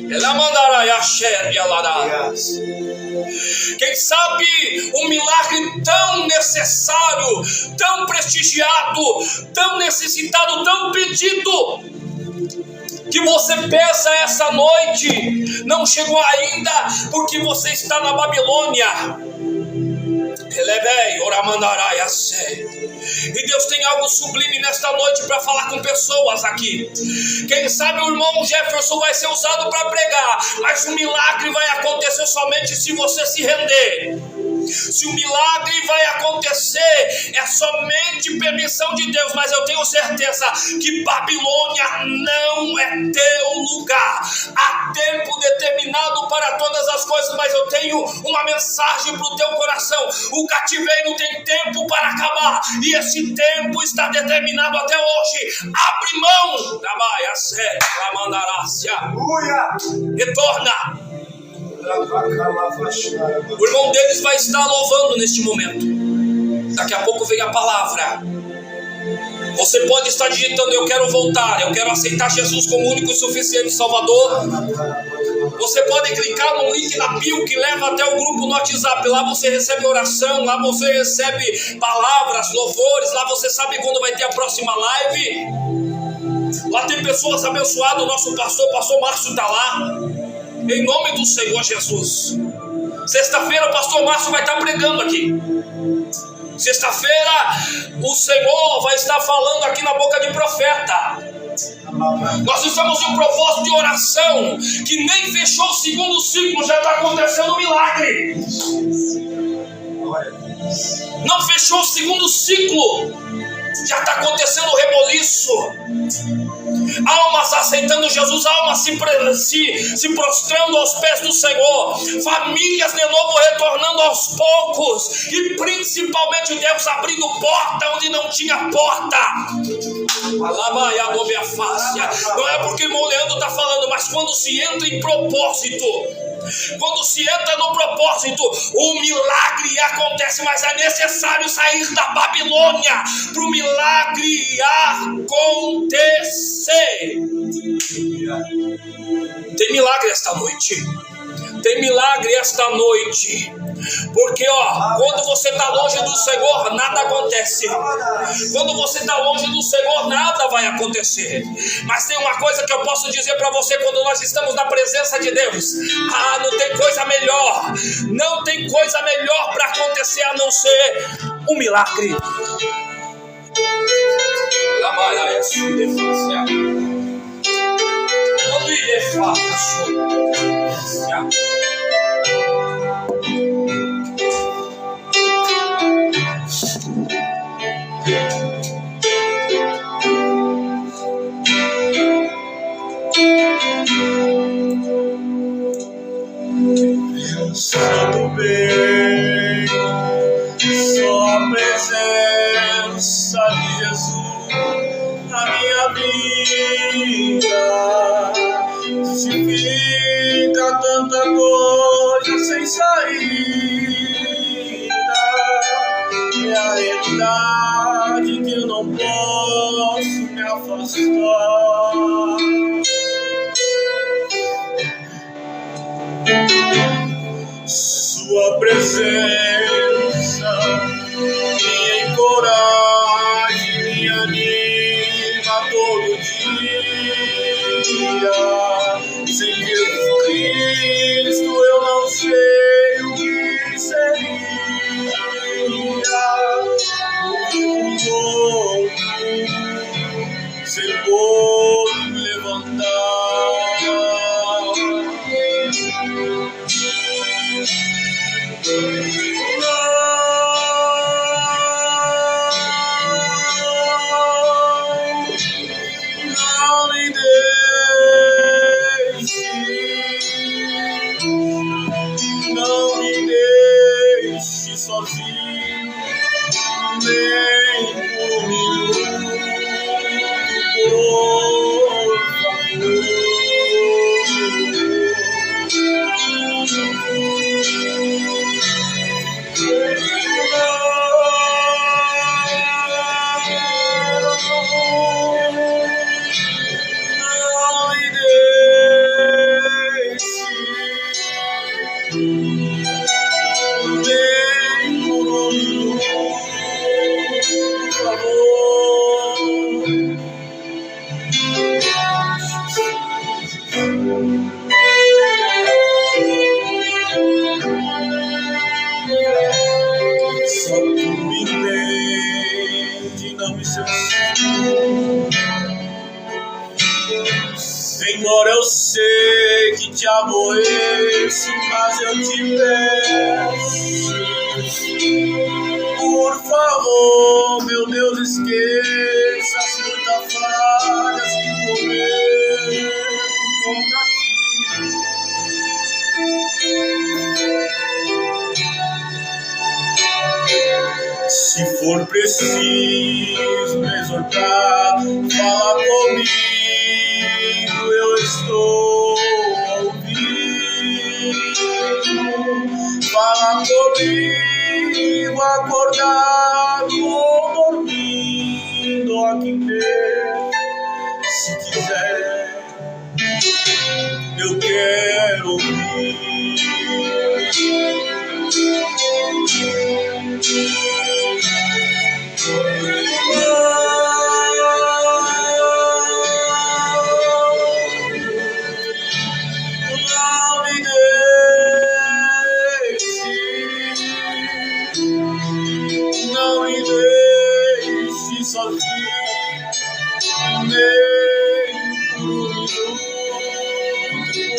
A: Ela mandará a xer e a. Quem sabe um milagre tão necessário, tão prestigiado, tão necessitado, tão pedido, que você pensa essa noite, não chegou ainda, porque você está na Babilônia. E Deus tem algo sublime nesta noite para falar com pessoas aqui. Quem sabe o irmão Jefferson vai ser usado para pregar, mas o milagre vai acontecer somente se você se render. Se o milagre vai acontecer, é somente permissão de Deus. Mas eu tenho certeza que Babilônia não é teu lugar. Há tempo determinado para todas as coisas, mas eu tenho uma mensagem para o teu coração. O cativeiro tem tempo para acabar, e esse tempo está determinado até hoje. Abre mão da baia séria, da mandarácia. Retorna. O irmão deles vai estar louvando neste momento. Daqui a pouco vem a palavra. Você pode estar digitando: eu quero voltar, eu quero aceitar Jesus como único e suficiente Salvador. Você pode clicar no link na bio que leva até o grupo no WhatsApp. Lá você recebe oração, lá você recebe palavras, louvores. Lá você sabe quando vai ter a próxima live. Lá tem pessoas abençoadas. O nosso pastor Márcio está lá. Em nome do Senhor Jesus. Sexta-feira o pastor Márcio vai estar pregando aqui. Sexta-feira o Senhor vai estar falando aqui na boca de profeta. Nós estamos em um propósito de oração que nem fechou o segundo ciclo, já está acontecendo um milagre. Não fechou o segundo ciclo, já está acontecendo o reboliço. Almas aceitando Jesus, almas se prostrando aos pés do Senhor, famílias de novo retornando aos poucos, e principalmente Deus abrindo porta onde não tinha porta. Não é porque o irmão Leandro está falando, mas quando se entra em propósito, quando se entra no propósito, o milagre acontece. Mas é necessário sair da Babilônia para o milagre acontecer. Tem milagre esta noite. Tem milagre esta noite. Porque quando você está longe do Senhor, nada acontece. Quando você está longe do Senhor, nada vai acontecer. Mas tem uma coisa que eu posso dizer para você: quando nós estamos na presença de Deus, não tem coisa melhor. Não tem coisa melhor para acontecer a não ser um milagre.
E: Tudo bem, só a presença de Jesus na minha vida. Justifica tanta coisa sem saída. É a realidade que eu não posso me afastar. Sua presença me encoraja, me anima todo dia. Sem Jesus Cristo eu não sei o que seria. Sem poder me levantar, não me deixe sozinho, nem por um minuto, só tu me entende, não me censura. Senhor, eu sei que te aborreço, mas eu te peço, por favor, meu Deus, esqueça as muitas falhas que cometo contra ti. Se for preciso me exortar, fala comigo, eu estou ouvindo. Fala comigo, acordado ou dormindo, aqui mesmo. Se quiser, eu quero ouvir. Não me deixe sozinho, nem por um minuto,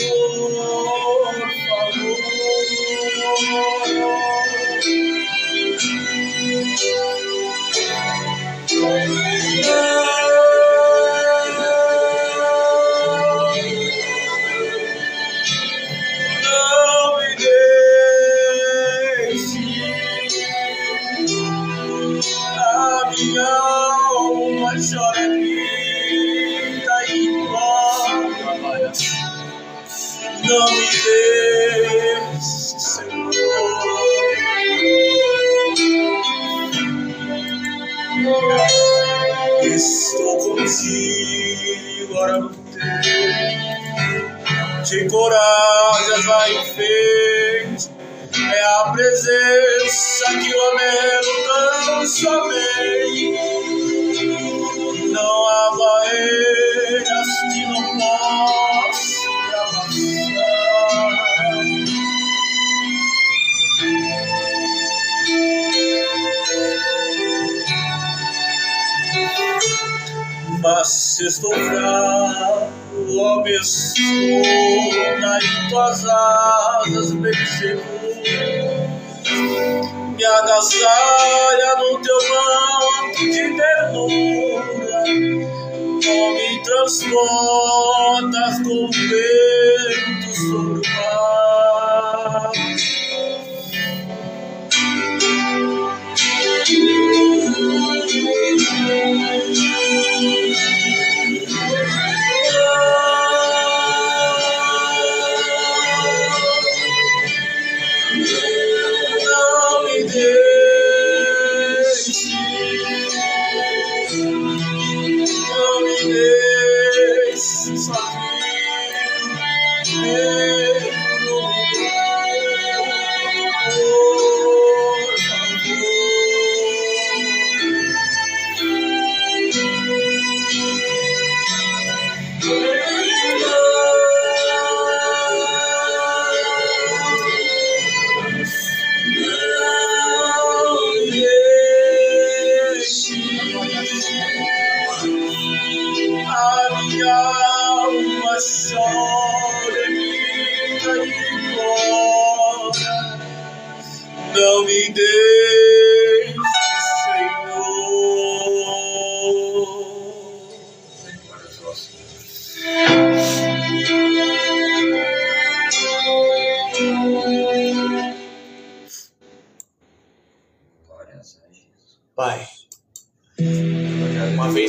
E: por favor. Chora, grita e implora, não me deixe, Senhor. Estou contigo, ora no tempo, te encorajas, vai em frente. É a presença que eu anelo tão somente. Não há barreiras que não posso ultrapassar. Mas se estou fraco, ó estou em tuas asas bem seguro. Me agasalha no teu manto de ternura, não me transportas com vento sobre o mar. Sozinho,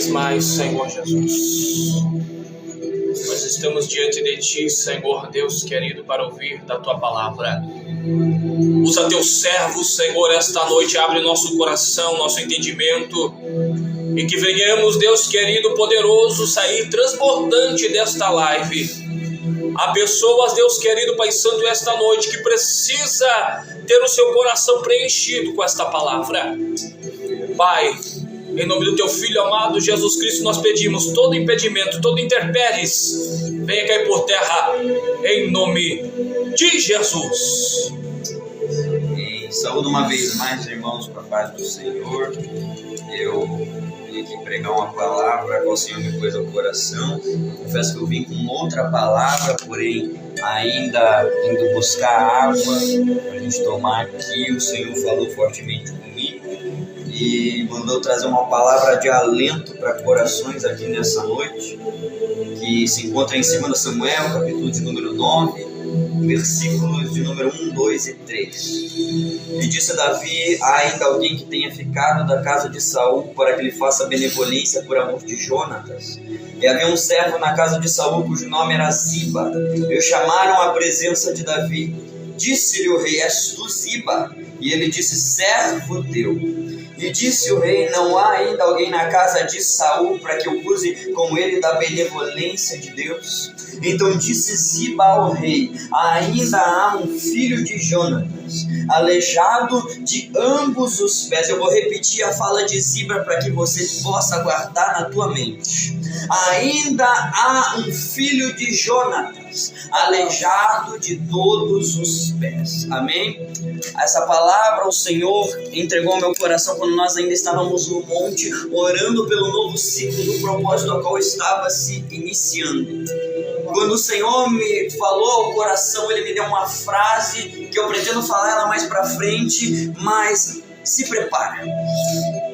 A: vez mais, Senhor Jesus. Nós estamos diante de Ti, Senhor Deus querido, para ouvir da Tua palavra. Usa Teu servo, Senhor, esta noite. Abre nosso coração, nosso entendimento. E que venhamos, Deus querido, poderoso, sair transbordante desta live. Há pessoas, Deus querido, Pai Santo, esta noite que precisa ter o seu coração preenchido com esta palavra. Pai, em nome do Teu Filho amado Jesus Cristo, nós pedimos todo impedimento, todo intempéries, venha cair por terra, em nome de Jesus.
B: E saúdo uma vez mais, irmãos, com a paz do Senhor. Eu vim aqui pregar uma palavra que o Senhor me pôs ao coração. Confesso que eu vim com outra palavra, porém ainda indo buscar água para a gente tomar aqui. O Senhor falou fortemente comigo e mandou trazer uma palavra de alento para corações aqui nessa noite, que se encontra em 2 Samuel, capítulo de número 9, versículos de número 1, 2 e 3. E disse Davi: há ainda alguém que tenha ficado da casa de Saul para que lhe faça benevolência por amor de Jonatas? E havia um servo na casa de Saul cujo nome era Ziba. E o chamaram à presença de Davi. Disse-lhe o rei: és tu Ziba? E ele disse: servo teu. E disse o rei: não há ainda alguém na casa de Saul para que eu use com ele da benevolência de Deus? Então disse Ziba ao rei: ainda há um filho de Jonatas, aleijado de ambos os pés. Eu vou repetir a fala de Ziba para que você possa guardar na tua mente. Ainda há um filho de Jonatas, aleijado de todos os pés. Amém? Essa palavra o Senhor entregou ao meu coração quando nós ainda estávamos no monte, orando pelo novo ciclo do propósito ao qual estava se iniciando. Quando o Senhor me falou ao coração, Ele me deu uma frase que eu pretendo falar ela mais pra frente, mas se prepara.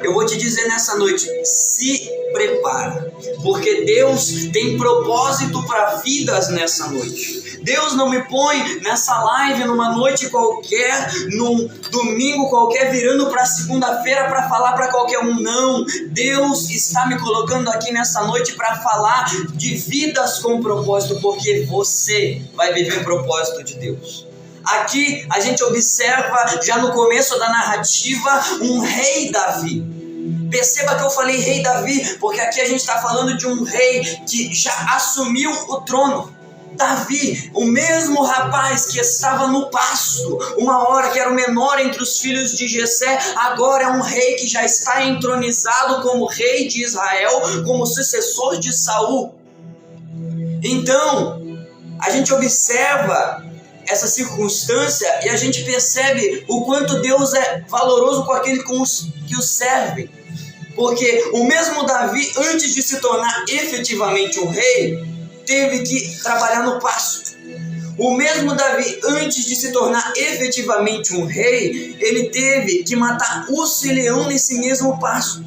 B: Eu vou te dizer nessa noite, se prepara, porque Deus tem propósito para vidas nessa noite. Deus não me põe nessa live numa noite qualquer, num domingo qualquer, virando para segunda-feira para falar para qualquer um. Não, Deus está me colocando aqui nessa noite para falar de vidas com propósito, porque você vai viver o propósito de Deus. Aqui a gente observa já no começo da narrativa um rei Davi. Perceba que eu falei rei Davi, porque aqui a gente está falando de um rei que já assumiu o trono. Davi, o mesmo rapaz que estava no pasto, uma hora que era o menor entre os filhos de Jessé, agora é um rei que já está entronizado como rei de Israel, como sucessor de Saul. Então, a gente observa essa circunstância e a gente percebe o quanto Deus é valoroso com aquele que o serve. Porque o mesmo Davi, antes de se tornar efetivamente um rei, teve que trabalhar no pasto. O mesmo Davi, antes de se tornar efetivamente um rei, ele teve que matar urso e leão nesse mesmo pasto.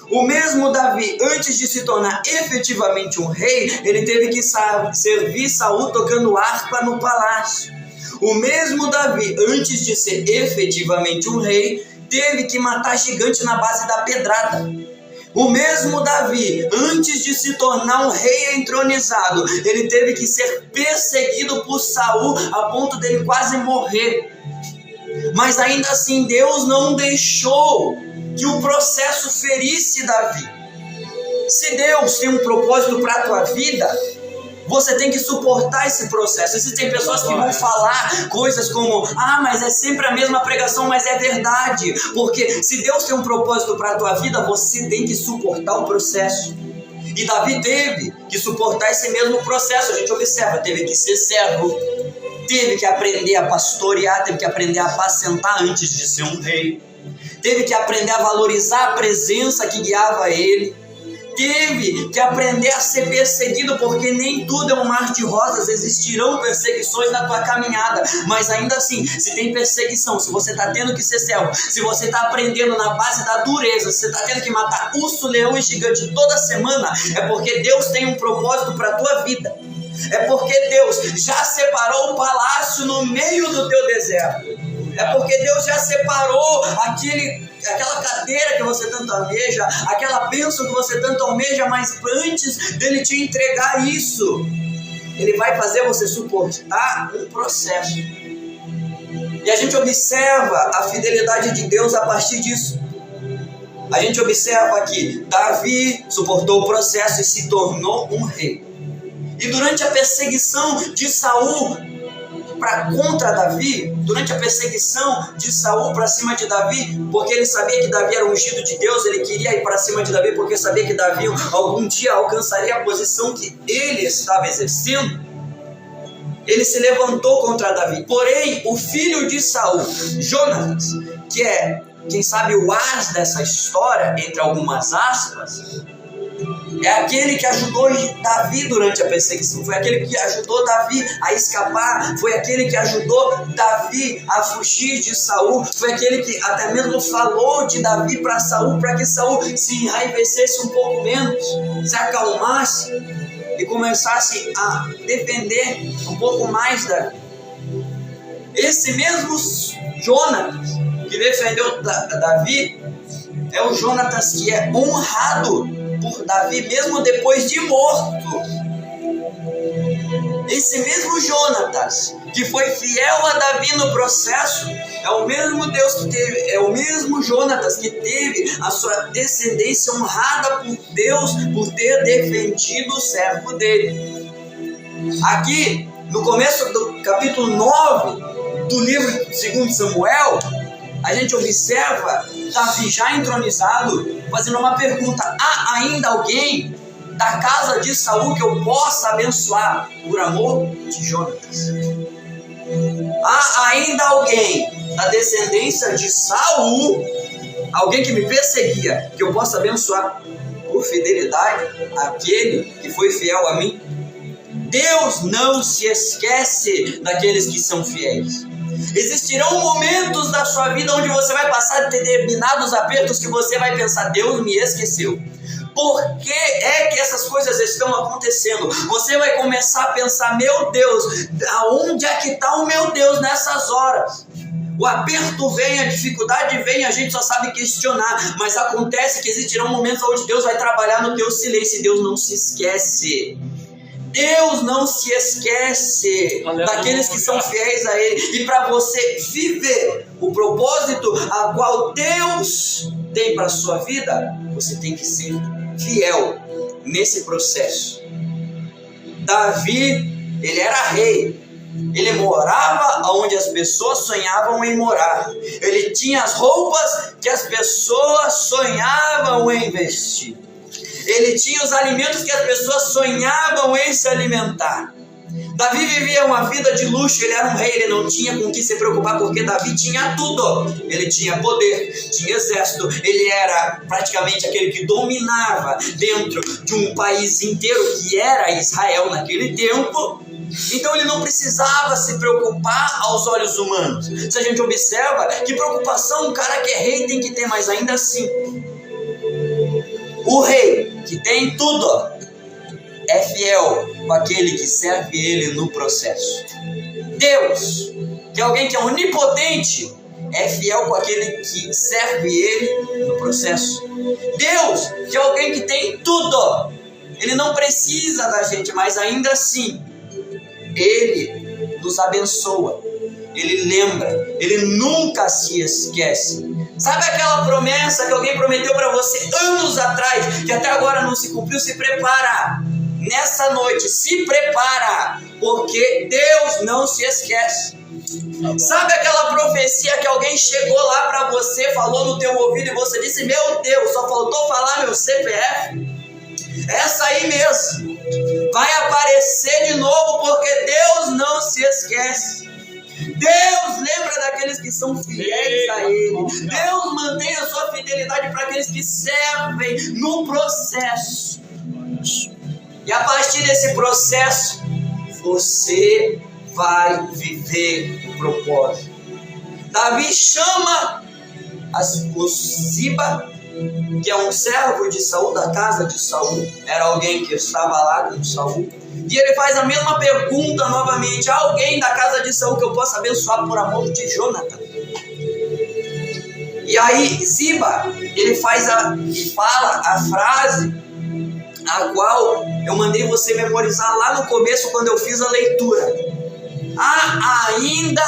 B: O mesmo Davi, antes de se tornar efetivamente um rei, ele teve que servir Saul tocando harpa no palácio. O mesmo Davi, antes de ser efetivamente um rei, teve que matar gigante na base da pedrada. O mesmo Davi, antes de se tornar um rei entronizado, ele teve que ser perseguido por Saul a ponto dele quase morrer. Mas ainda assim, Deus não deixou que o processo ferisse Davi. Se Deus tem um propósito para a tua vida, você tem que suportar esse processo. Existem pessoas que vão falar coisas como: ah, mas é sempre a mesma pregação, mas é verdade. Porque se Deus tem um propósito para a tua vida, você tem que suportar o processo. E Davi teve que suportar esse mesmo processo. A gente observa, teve que ser servo, teve que aprender a pastorear, teve que aprender a apacentar antes de ser um rei, teve que aprender a valorizar a presença que guiava ele, teve que aprender a ser perseguido, porque nem tudo é um mar de rosas, existirão perseguições na tua caminhada, mas ainda assim, se tem perseguição, se você está tendo que ser servo, se você está aprendendo na base da dureza, se você está tendo que matar urso, leão e gigante toda semana, é porque Deus tem um propósito para a tua vida, é porque Deus já separou um palácio no meio do teu deserto. É porque Deus já separou aquela cadeira que você tanto almeja, aquela bênção que você tanto almeja, mas antes dele te entregar isso, ele vai fazer você suportar um processo. E a gente observa a fidelidade de Deus a partir disso. A gente observa que Davi suportou o processo e se tornou um rei. E durante a perseguição de Saul contra Davi, durante a perseguição de Saul para cima de Davi, porque ele sabia que Davi era ungido de Deus, ele queria ir para cima de Davi porque sabia que Davi algum dia alcançaria a posição que ele estava exercendo. Ele se levantou contra Davi. Porém, o filho de Saul, Jonatas, que é, quem sabe, o as dessa história, entre algumas aspas, é aquele que ajudou Davi durante a perseguição, foi aquele que ajudou Davi a escapar, foi aquele que ajudou Davi a fugir de Saul, foi aquele que até mesmo falou de Davi para Saul, para que Saul se enraivecesse um pouco menos, se acalmasse e começasse a defender um pouco mais Davi. Esse mesmo Jonatas que defendeu Davi é o Jonatas que é honrado por Davi mesmo depois de morto. Esse mesmo Jonatas que foi fiel a Davi no processo é o mesmo Deus que teve, é o mesmo Jonatas que teve a sua descendência honrada por Deus por ter defendido o servo dele. Aqui no começo do capítulo 9 do livro de 2 Samuel, a gente observa Davi já entronizado, fazendo uma pergunta: há ainda alguém da casa de Saul que eu possa abençoar por amor de Jonatas? Há ainda alguém da descendência de Saul, alguém que me perseguia, que eu possa abençoar por fidelidade àquele que foi fiel a mim? Deus não se esquece daqueles que são fiéis. Existirão momentos da sua vida onde você vai passar determinados apertos que você vai pensar: Deus me esqueceu. Por que é que essas coisas estão acontecendo? Você vai começar a pensar: meu Deus, aonde é que está o meu Deus nessas horas? O aperto vem, a dificuldade vem, a gente só sabe questionar, mas acontece que existirão momentos onde Deus vai trabalhar no teu silêncio e Deus não se esquece. Deus não se esquece daqueles que são fiéis a Ele. E para você viver o propósito a qual Deus tem para a sua vida, você tem que ser fiel nesse processo. Davi, ele era rei. Ele morava onde as pessoas sonhavam em morar. Ele tinha as roupas que as pessoas sonhavam em vestir. Ele tinha os alimentos que as pessoas sonhavam em se alimentar. Davi vivia uma vida de luxo, ele era um rei, ele não tinha com o que se preocupar, porque Davi tinha tudo. Ele tinha poder, tinha exército, ele era praticamente aquele que dominava dentro de um país inteiro, que era Israel naquele tempo. Então ele não precisava se preocupar aos olhos humanos. Se a gente observa, que preocupação um cara que é rei tem que ter, mas ainda assim, o rei que tem tudo é fiel com aquele que serve ele no processo. Deus, que é alguém que é onipotente, é fiel com aquele que serve ele no processo. Deus, que é alguém que tem tudo, ele não precisa da gente, mas ainda assim, ele nos abençoa, ele lembra, ele nunca se esquece. Sabe aquela promessa que alguém prometeu para você anos atrás, que até agora não se cumpriu? Se prepara, nessa noite, se prepara, porque Deus não se esquece. Sabe aquela profecia que alguém chegou lá para você, falou no teu ouvido e você disse: meu Deus, só faltou falar meu CPF? Essa aí mesmo vai aparecer de novo, porque Deus não se esquece. Deus lembra daqueles que são fiéis a Ele. Deus mantém a sua fidelidade para aqueles que servem no processo. E a partir desse processo, você vai viver o propósito. Davi chama o Ziba, que é um servo de Saul, da casa de Saul, era alguém que estava lá com Saul, e ele faz a mesma pergunta novamente: há alguém da casa de Saul que eu possa abençoar por amor de Jonatas? E aí Ziba, ele fala a frase a qual eu mandei você memorizar lá no começo quando eu fiz a leitura. Há ainda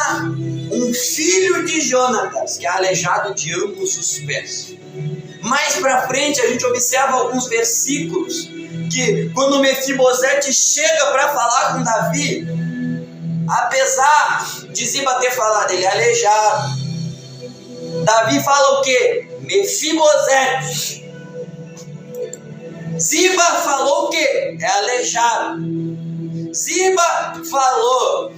B: um filho de Jonatas que é aleijado de ambos os pés. Mais pra frente a gente observa alguns versículos que quando Mefibosete chega para falar com Davi, apesar de Ziba ter falado ele é aleijado, Davi fala o quê? Mefibosete. Ziba falou o quê? É aleijado. Ziba falou,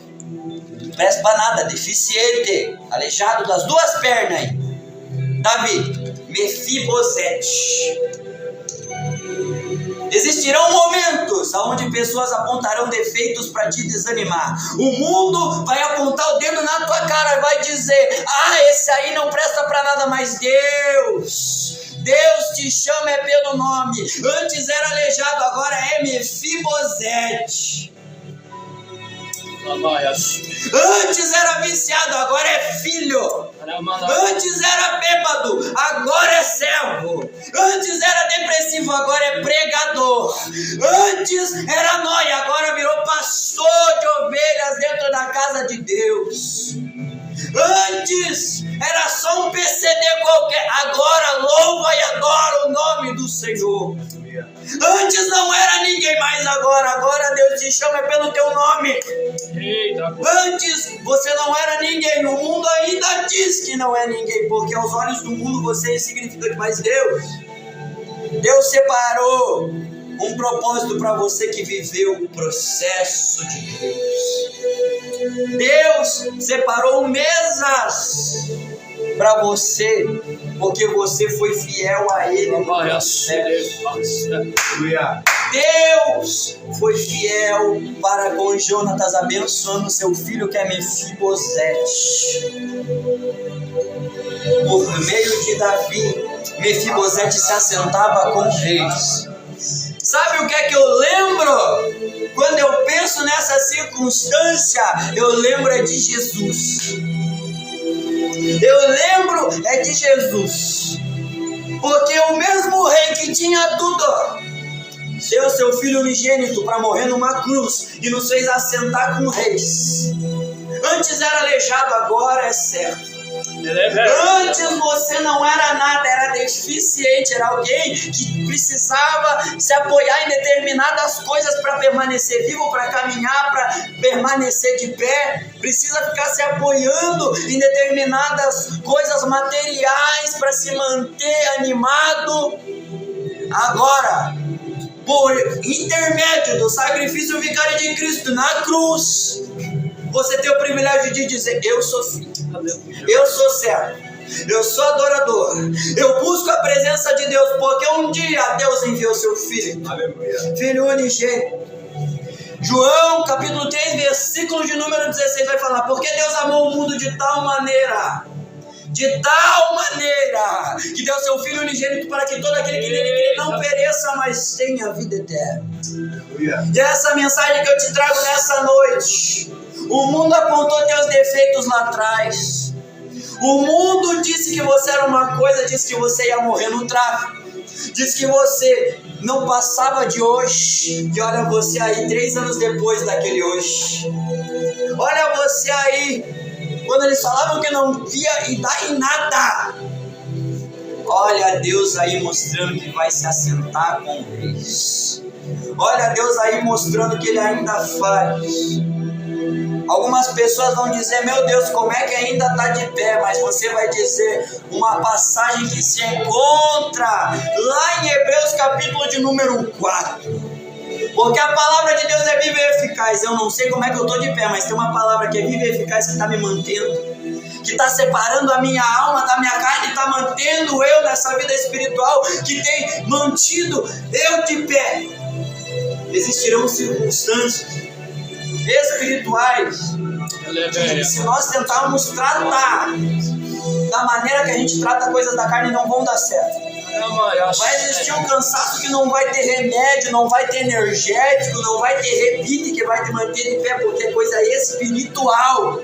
B: não presta pra nada, deficiente, aleijado das duas pernas aí. Davi, Mefibosete. Existirão momentos onde pessoas apontarão defeitos para te desanimar. O mundo vai apontar o dedo na tua cara e vai dizer: ah, esse aí não presta para nada, mas Deus te chama é pelo nome. Antes era aleijado, agora é Mefibosete. Antes era viciado, agora é filho. Antes era bêbado, agora é servo. Antes era depressivo, agora é pregador. Antes era nóia, agora virou pastor de ovelhas dentro da casa de Deus. Antes era só um PCD qualquer, agora louva e adora o nome do Senhor. Antes não era ninguém mais, agora Deus te chama pelo teu nome. Antes você não era ninguém, o mundo ainda diz que não é ninguém, porque aos olhos do mundo você é insignificante, mas Deus separou um propósito para você que viveu o processo de Deus. Deus separou mesas para você, porque você foi fiel a Ele. Deus foi fiel para com Jonatas, abençoando seu filho que é Mefibosete. Por meio de Davi, Mefibosete se assentava com reis. Sabe o que é que eu lembro? Quando eu penso nessa circunstância, eu lembro de Jesus. Eu lembro de Jesus. Porque o mesmo rei que tinha tudo deu seu filho unigênito para morrer numa cruz e nos fez assentar com reis. Antes era aleijado, agora é certo. Antes você não era nada, era deficiente, era alguém que precisava se apoiar em determinadas coisas para permanecer vivo, para caminhar, para permanecer de pé. Precisa ficar se apoiando em determinadas coisas materiais para se manter animado. Agora, por intermédio do sacrifício vicário de Cristo na cruz, você tem o privilégio de dizer: eu sou filho, eu sou servo, eu sou adorador, eu busco a presença de Deus, porque um dia Deus enviou seu filho. Aleluia. Filho unigênito. João capítulo 3 versículo de número 16 vai falar: porque Deus amou o mundo de tal maneira, que deu seu filho unigênito para que todo aquele que nele crê não pereça, mas tenha vida eterna. E essa mensagem que eu te trago nessa noite. O mundo apontou teus defeitos lá atrás. O mundo disse que você era uma coisa, disse que você ia morrer no tráfico, disse que você não passava de hoje. E olha você aí 3 anos depois daquele hoje. Olha você aí, quando eles falavam que não via e dá em nada. Olha Deus aí mostrando que vai se assentar com reis. Olha Deus aí mostrando que Ele ainda faz. Algumas pessoas vão dizer: meu Deus, como é que ainda está de pé? Mas você vai dizer uma passagem que se encontra lá em Hebreus capítulo de número 4. Porque a palavra de Deus é viva e eficaz. Eu não sei como é que eu estou de pé, mas tem uma palavra que é viva e eficaz que está me mantendo, que está separando a minha alma da minha carne, está mantendo eu nessa vida espiritual, que tem mantido eu de pé. Existirão circunstâncias espirituais que, se nós tentarmos tratar da maneira que a gente trata coisas da carne, não vão dar certo. Vai existir um cansaço que não vai ter remédio, não vai ter energético, não vai ter rebite que vai te manter de pé, porque é coisa espiritual.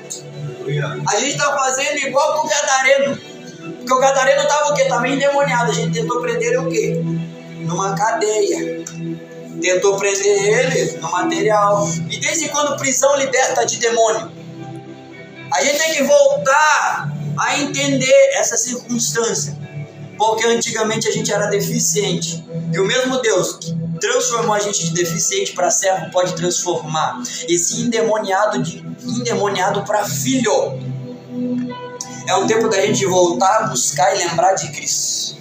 B: A gente está fazendo igual com o gadareno.
F: Porque o gadareno estava o quê? Estava endemoniado. A gente tentou prender ele o quê? Numa cadeia. Tentou prender ele no material. E desde quando prisão liberta de demônio? A gente tem que voltar a entender essa circunstância. Porque antigamente a gente era deficiente. E o mesmo Deus que transformou a gente de deficiente para servo pode transformar esse endemoniado para filho. É um tempo da gente voltar a buscar e lembrar de Cristo.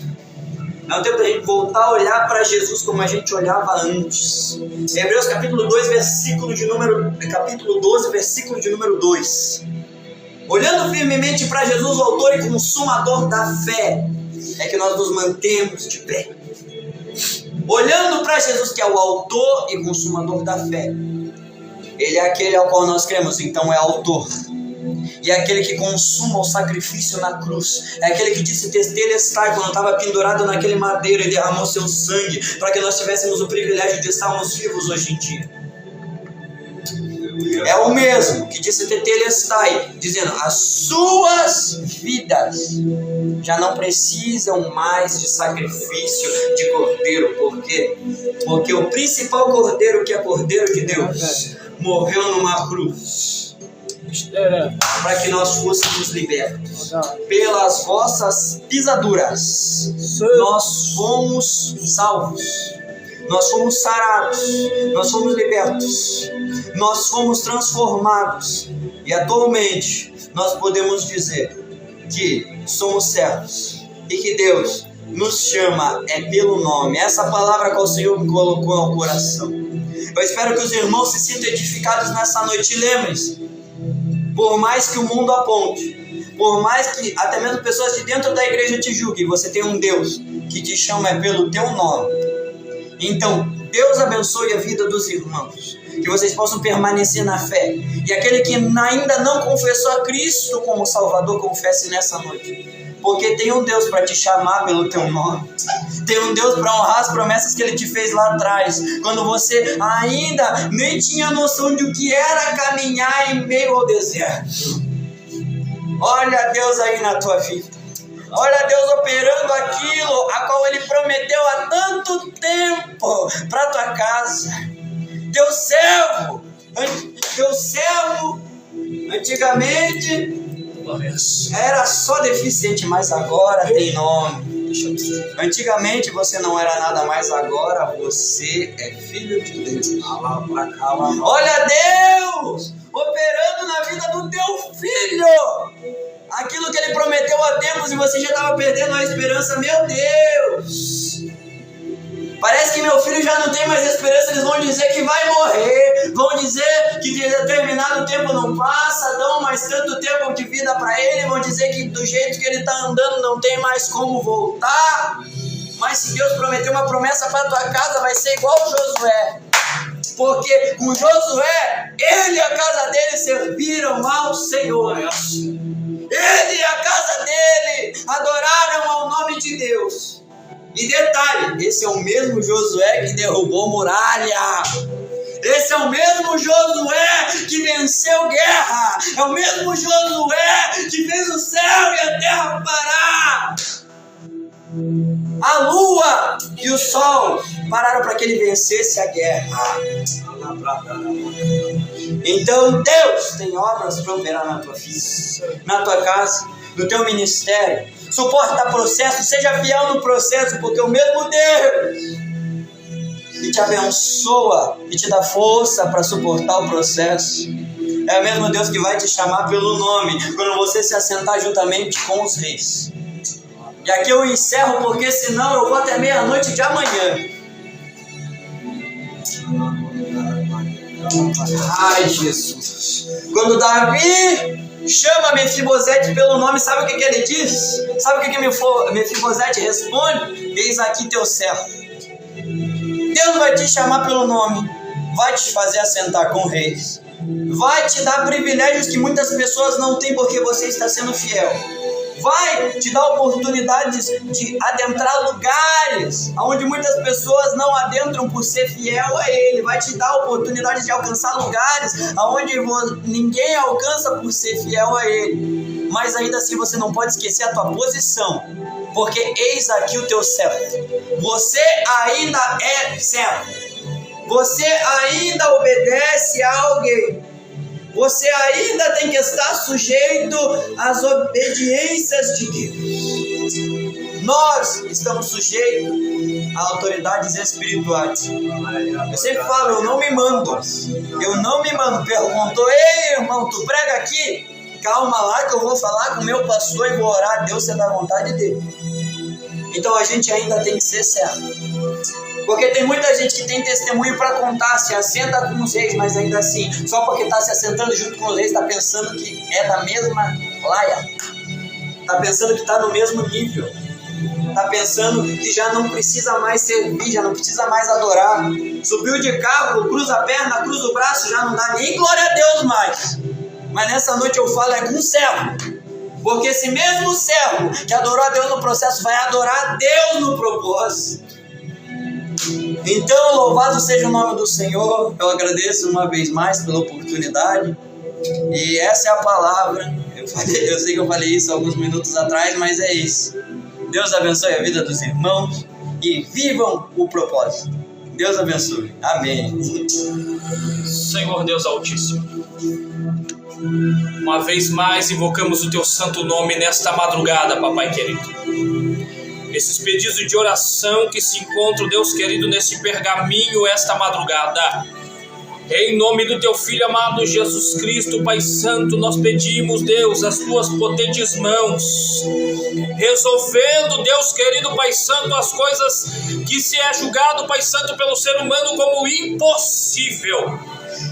F: É um tempo da gente voltar a olhar para Jesus como a gente olhava antes. Hebreus capítulo 12, versículo de número 2. Olhando firmemente para Jesus, o autor e consumador da fé, é que nós nos mantemos de pé. Olhando para Jesus, que é o autor e consumador da fé. Ele é aquele ao qual nós cremos, então é autor. E é aquele que consuma o sacrifício na cruz. É aquele que disse tetelestai, quando estava pendurado naquele madeiro e derramou seu sangue, para que nós tivéssemos o privilégio de estarmos vivos hoje em dia. É o mesmo que disse tetelestai, dizendo, as suas vidas já não precisam mais de sacrifício de cordeiro. Por quê? Porque o principal cordeiro, que é cordeiro de Deus, morreu numa cruz para que nós fôssemos libertos. Pelas vossas pisaduras nós fomos salvos, nós fomos sarados, nós fomos libertos, nós fomos transformados. E atualmente nós podemos dizer que somos servos e que Deus nos chama pelo nome. Essa palavra que o Senhor me colocou ao coração. Eu espero que os irmãos se sintam edificados nessa noite. E lembrem-se, por mais que o mundo aponte, por mais que até mesmo pessoas de dentro da igreja te julguem, você tem um Deus que te chama pelo teu nome. Então, Deus abençoe a vida dos irmãos, que vocês possam permanecer na fé. E aquele que ainda não confessou a Cristo como Salvador, confesse nessa noite. Porque tem um Deus para te chamar pelo teu nome. Tem um Deus para honrar as promessas que Ele te fez lá atrás, quando você ainda nem tinha noção de o que era caminhar em meio ao deserto. Olha Deus aí na tua vida. Olha Deus operando aquilo a qual Ele prometeu há tanto tempo para tua casa. Teu servo, antigamente era só deficiente, mas agora tem nome. Antigamente você não era nada, mas agora você é filho de Deus. Olha Deus operando na vida do teu filho. Aquilo que Ele prometeu há tempos e você já estava perdendo a esperança. Meu Deus! Parece que meu filho já não tem mais esperança. Eles vão dizer que vai morrer, vão dizer que de determinado tempo não passa, dão mais tanto tempo de vida para ele, vão dizer que do jeito que ele está andando não tem mais como voltar. Mas se Deus prometeu uma promessa para tua casa, vai ser igual Josué. Porque com Josué, ele e a casa dele serviram ao Senhor. Ele e a casa dele adoraram ao nome de Deus. E detalhe, esse é o mesmo Josué que derrubou muralha. Esse é o mesmo Josué que venceu guerra. É o mesmo Josué que fez o céu e a terra parar. A lua e o sol pararam para que ele vencesse a guerra. Então Deus tem obras para operar na tua vida, na tua casa, no teu ministério. Suporta processo, seja fiel no processo, porque o mesmo Deus que te abençoa e te dá força para suportar o processo é o mesmo Deus que vai te chamar pelo nome quando você se assentar juntamente com os reis. E aqui eu encerro, porque senão eu vou até meia-noite de amanhã. Ai, Jesus. Quando Davi chama Mefibosete pelo nome, sabe o que ele diz? Sabe o que Mefibosete responde? Eis aqui teu servo. Deus vai te chamar pelo nome, vai te fazer assentar com reis, vai te dar privilégios que muitas pessoas não têm porque você está sendo fiel. vai te dar oportunidades de adentrar lugares onde muitas pessoas não adentram por ser fiel a Ele. Vai te dar oportunidades de alcançar lugares onde ninguém alcança por ser fiel a Ele. Mas ainda assim você não pode esquecer a tua posição, porque eis aqui o teu servo. Você ainda é servo. Você ainda obedece a alguém. Você ainda tem que estar sujeito às obediências de Deus. Nós estamos sujeitos a autoridades espirituais. Eu sempre falo, eu não me mando. Perguntou, ei irmão, tu prega aqui? Calma lá que eu vou falar com o meu pastor e vou orar a Deus, ser da vontade dele. Então a gente ainda tem que ser servo. Porque tem muita gente que tem testemunho para contar, se assenta com os reis, mas ainda assim, só porque está se assentando junto com os reis, está pensando que é da mesma laia, está pensando que está no mesmo nível, está pensando que já não precisa mais servir, já não precisa mais adorar. Subiu de carro, cruza a perna, cruza o braço, já não dá nem glória a Deus mais. Mas nessa noite eu falo é com o servo. Porque esse mesmo servo que adorou a Deus no processo vai adorar a Deus no propósito. Então, louvado seja o nome do Senhor. Eu agradeço uma vez mais pela oportunidade. E essa é a palavra. Eu sei que eu falei isso alguns minutos atrás, mas é isso. Deus abençoe a vida dos irmãos e vivam o propósito. Deus abençoe. Amém.
A: Senhor Deus Altíssimo, uma vez mais invocamos o Teu santo nome nesta madrugada, Papai querido. Esses pedidos de oração que se encontram, Deus querido, nesse pergaminho esta madrugada. Em nome do Teu Filho amado Jesus Cristo, Pai Santo, nós pedimos, Deus, as Tuas potentes mãos, resolvendo, Deus querido, Pai Santo, as coisas que se é julgado, Pai Santo, pelo ser humano como impossível,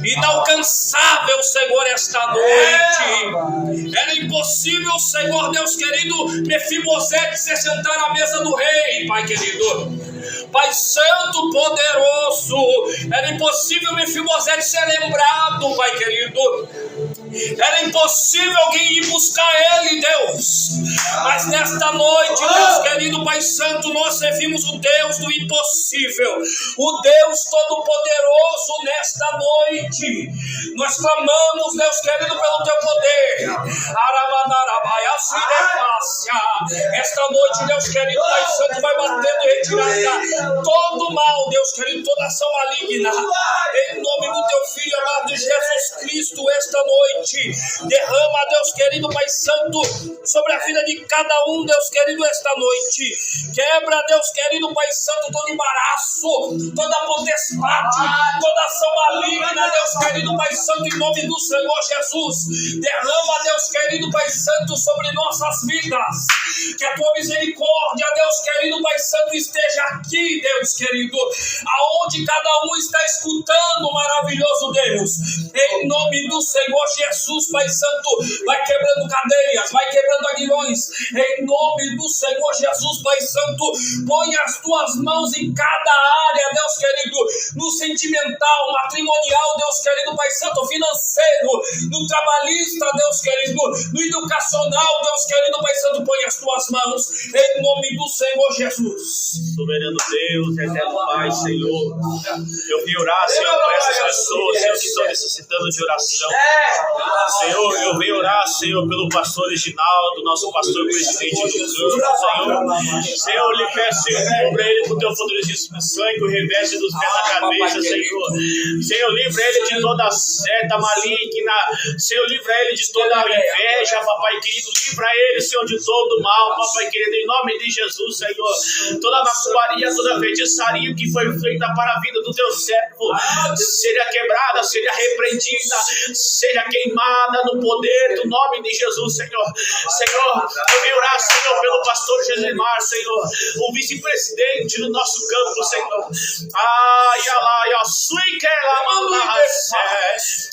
A: inalcançável, Senhor, esta noite. Era impossível, Senhor, Deus querido, Mefibosete se sentar à mesa do rei, Pai querido. Pai Santo, poderoso, era impossível Mefibosete ser lembrado, Pai querido. Era impossível alguém ir buscar ele, Deus. Mas nesta noite, Deus querido, Pai Santo, nós servimos o Deus do impossível, o Deus Todo-Poderoso nesta noite. Nós clamamos, Deus querido, pelo Teu poder. Esta noite, Deus querido, Pai Santo, vai batendo e retirando todo mal, Deus querido, toda ação maligna. Em nome do Teu Filho amado Jesus Cristo, esta noite, derrama, Deus querido, Pai Santo, sobre a vida de cada um, Deus querido, esta noite. Quebra, Deus querido, Pai Santo, todo embaraço, toda potestade, toda ação maligna, Deus querido, Pai Santo, em nome do Senhor Jesus. Derrama, Deus querido, Pai Santo, sobre nossas vidas. Que a Tua misericórdia, Deus querido, Pai Santo, esteja aqui, Deus querido, aonde cada um está escutando, maravilhoso Deus. Em nome do Senhor Jesus, Pai Santo, vai quebrando cadeias, vai quebrando aguilhões. Em nome do Senhor Jesus, Pai Santo, põe as Tuas mãos em cada área, Deus querido, no sentimental, matrimonial, Deus querido, Pai Santo, financeiro, no trabalhista, Deus querido, no educacional, Deus querido, Pai Santo, põe as Tuas mãos, em nome do Senhor Jesus.
E: Soberano Deus, eterno Pai, Senhor, eu vim orar, Senhor, por essas pessoas, Senhor, que estão necessitando de oração. Senhor, eu venho orar, Senhor, pelo pastor Reginaldo, nosso pastor presidente do campo, Senhor, lhe peço, Senhor, cubra ele com Teu poderosíssimo sangue, o reveste dos pés da cabeça, Senhor, livra ele de toda seta maligna, Senhor, livra ele de toda inveja, Papai querido, livra ele, Senhor, de todo mal, Papai querido, em nome de Jesus, Senhor, toda macumbaria, toda feitiçaria que foi feita para a vida do Teu servo, seja quebrada, seja repreendida, seja queimada no poder do nome de Jesus, Senhor. Senhor, eu venho orar, Senhor, pelo pastor Gesimar, Senhor, o vice-presidente do nosso campo, Senhor.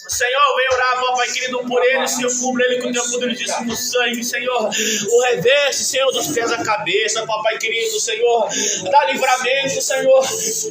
E: Senhor, eu venho orar, Papai querido, por ele, Senhor, cubra ele com
C: com teu poderosíssimo sangue, Senhor. O reveste, Senhor, dos pés à cabeça, papai querido, Senhor. Dá livramento, Senhor.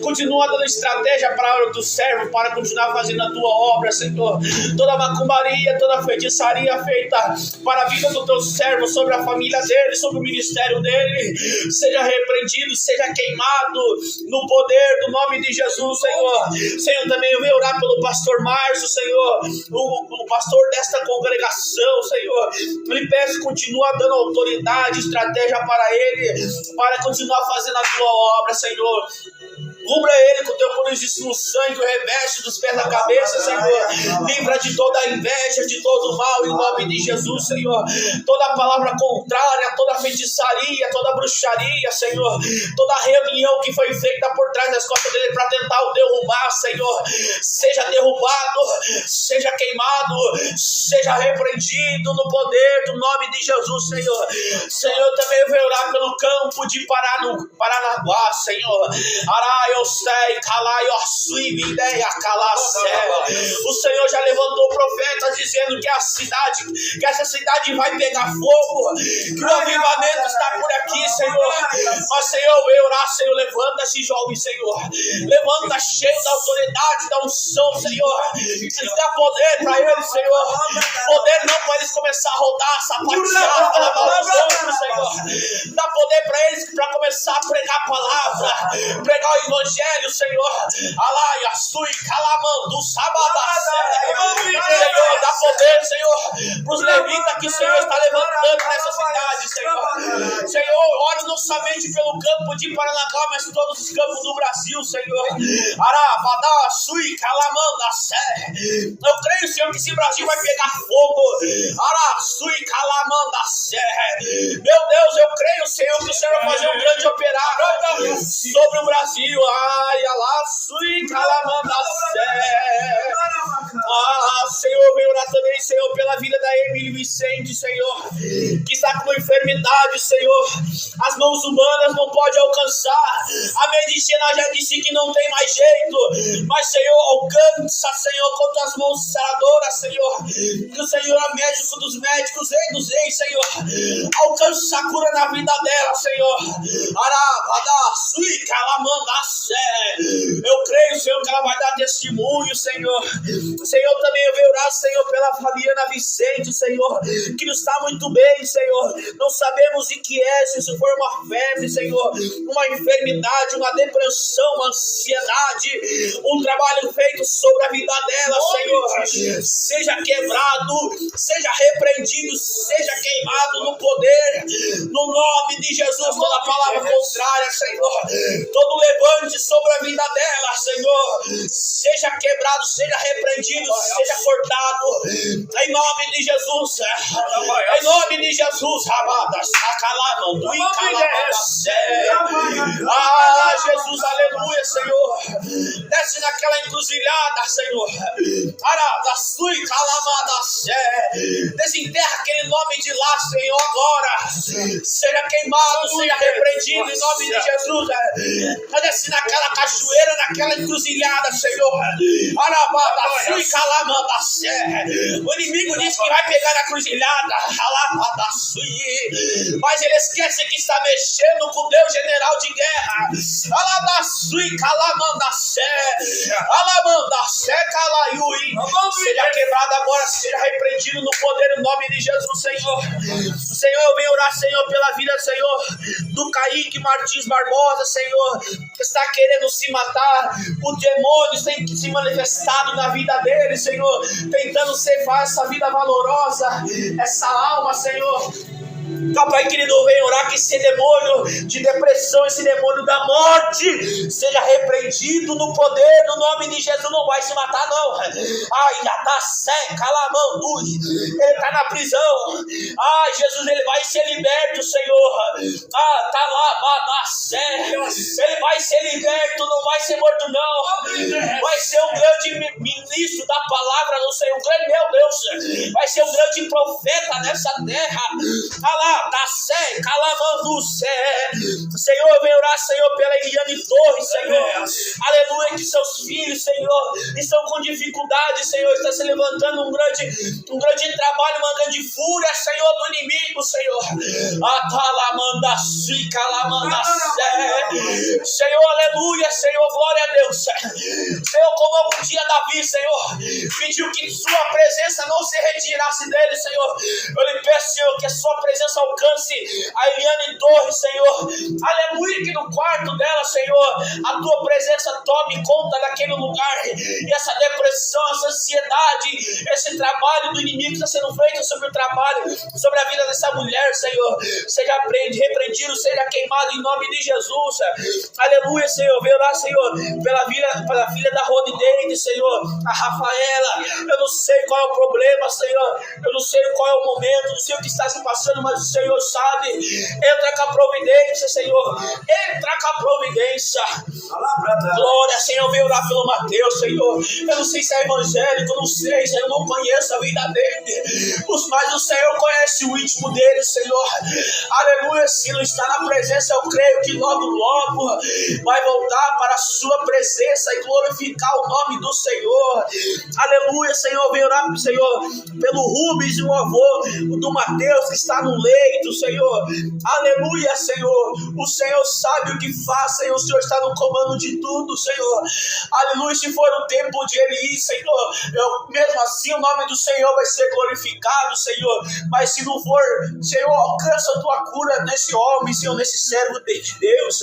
C: Continua dando estratégia para a hora do servo, para continuar fazendo a tua obra, Senhor. Toda macumbaria, toda feitiçaria feita para a vida do teu servo, sobre a família dele, sobre o ministério dele, seja repreendido, seja queimado no poder do nome de Jesus, Senhor. Senhor, também eu venho orar pelo pastor Márcio, Senhor, o pastor desta congregação, Senhor. Lhe peço, continua dando autoridade, estratégia para ele, para continuar fazendo a tua obra, Senhor. Cubra ele com teu poderosíssimo sangue, o reveste dos pés da cabeça, Senhor. Livra de toda a inveja, de todo o mal, em nome de Jesus, Senhor. Toda palavra contrária, toda feitiçaria, toda bruxaria, Senhor. Toda reunião que foi feita por trás das costas dele para tentar o derrubar, Senhor. Seja derrubado, seja queimado, seja repreendido no poder do nome de Jesus, Senhor. Senhor, também eu venho orar pelo campo de Paranaguá, Senhor. Arai, eu sei, calai, ó, suíbe, ideia, calacé. O Senhor já levantou profetas dizendo que essa cidade vai pegar fogo, que o avivamento está por aqui, Senhor. Mas, Senhor, eu orar, Senhor, levanta esse jovem, Senhor. Levanta cheio da autoridade, da unção, Senhor. Dá poder para eles, Senhor. Poder não para eles começar a rodar, sapatear, para levar os outros, Senhor. Dá poder para eles para começar a pregar a palavra, pregar o evangelho, Senhor. Alai, Assui, Calamandu, Sabadacé. Senhor, dá poder, Senhor, para os levitas que o Senhor está levantando nessa cidade, Senhor. Senhor, ore não somente pelo campo de Paranaguá, mas todos os campos do Brasil, Senhor. Arabadá, Assui, Calamandacé. Eu creio, Senhor, que esse Brasil vai pegar fogo. Arassui, Calamandacé. Meu Deus, eu creio, Senhor, que o Senhor vai fazer um grande operário sobre o Brasil. Ai, Alassui, Calamandacé. Senhor, venho orar também, Senhor, pela vida da Emily Vicente, Senhor, que está com enfermidade, Senhor. As mãos humanas não podem alcançar. A medicina já disse que não tem mais jeito. Mas, Senhor, alcança, Senhor, com tuas mãos saradoras, Senhor. Que o Senhor é médico dos médicos, rei dos reis, Senhor. Alcança a cura na vida dela, Senhor. Eu creio, Senhor, que ela vai dar testemunho, Senhor. Senhor, também eu venho orar, Senhor, pela Fabiana Vicente, Senhor, que não está muito bem, Senhor. Não sabemos o que é, se isso for uma febre, Senhor, uma enfermidade, uma depressão, uma ansiedade, um trabalho feito sobre a vida dela, Senhor. Seja quebrado, seja repreendido, seja queimado no poder, no nome de Jesus. Toda palavra contrária, Senhor, todo levante sobre a vida dela, Senhor, seja quebrado, seja repreendido, seja cortado, em nome de Jesus, em nome de Jesus. Jesus, aleluia, Senhor. Desce naquela encruzilhada, Senhor. Desenterra aquele nome de lá, Senhor, agora. Seja queimado, seja repreendido, em nome de Jesus. Desce naquela cachoeira, naquela encruzilhada, Senhor. O inimigo diz que vai pegar na cruzilhada, mas ele esquece que está mexendo com Deus, general de guerra. Seja quebrado agora, seja repreendido no poder, no nome de Jesus, Senhor. Senhor, eu venho orar, Senhor, pela vida, Senhor, do Kaique Martins Barbosa, Senhor, que está querendo se matar. O demônio tem se manifestado na vida dele, Senhor, tentando ceifar essa vida valorosa, essa alma, Senhor. Pai querido, vem orar que esse demônio de depressão, esse demônio da morte, seja repreendido no poder, no nome de Jesus. Não vai se matar, não. Ai, já tá seca, calamando. Ele tá na prisão. Ai, Jesus, ele vai ser liberto, Senhor. Tá lá, ele vai ser liberto, não vai ser morto, não. Vai ser um grande ministro da palavra do Senhor. Meu Deus, vai ser um grande profeta nessa terra.
A: Sé, Calavando Sé. Senhor, eu venho orar, Senhor, pela Eliane Torres, Senhor. Aleluia, que seus filhos, Senhor, estão com dificuldade, Senhor, está se levantando um grande trabalho, uma grande fúria, Senhor, do inimigo, Senhor. Atalamanda Si, Calamanda Sé. Senhor, aleluia, Senhor, glória a Deus. Senhor, como algum dia Davi, Senhor, pediu que sua presença não se retirasse dele, Senhor. Eu lhe peço, Senhor, que a sua presença alcance a Eliane Torres, Senhor. Aleluia, que no quarto dela, Senhor, a tua presença tome conta daquele lugar. E essa depressão, essa ansiedade, esse trabalho do inimigo está sendo feito sobre o trabalho, sobre a vida dessa mulher, Senhor, seja repreendido, seja queimado em nome de Jesus. Aleluia, Senhor. Veio lá, Senhor, pela filha da Rony Deide, Senhor, a Rafaela. Eu não sei qual é o problema, Senhor, eu não sei qual é o momento, não sei o que está se passando, mas o Senhor sabe. Entra com a providência, Senhor, entra com a providência. Glória, Senhor. Veio lá pelo Mateus, Senhor. Eu não sei se é evangélico, eu não sei, Senhor, eu não conheço a vida dele, mas o Senhor conhece o íntimo dele, Senhor. Aleluia. Se não está na presença, eu creio que logo vai voltar para a sua presença e glorificar o nome do Senhor. Aleluia, Senhor. Venho orar, Senhor, pelo Rubens, o avô do Mateus, que está no leito, Senhor. Aleluia, Senhor. O Senhor sabe o que faz, Senhor. O Senhor está no comando de tudo, Senhor. Aleluia. Se for o tempo de ele ir, Senhor, mesmo assim o nome do Senhor vai ser glorificado, Senhor. Mas se não for, Senhor, alcança a tua cura nesse homem, Senhor, nesse servo de Deus.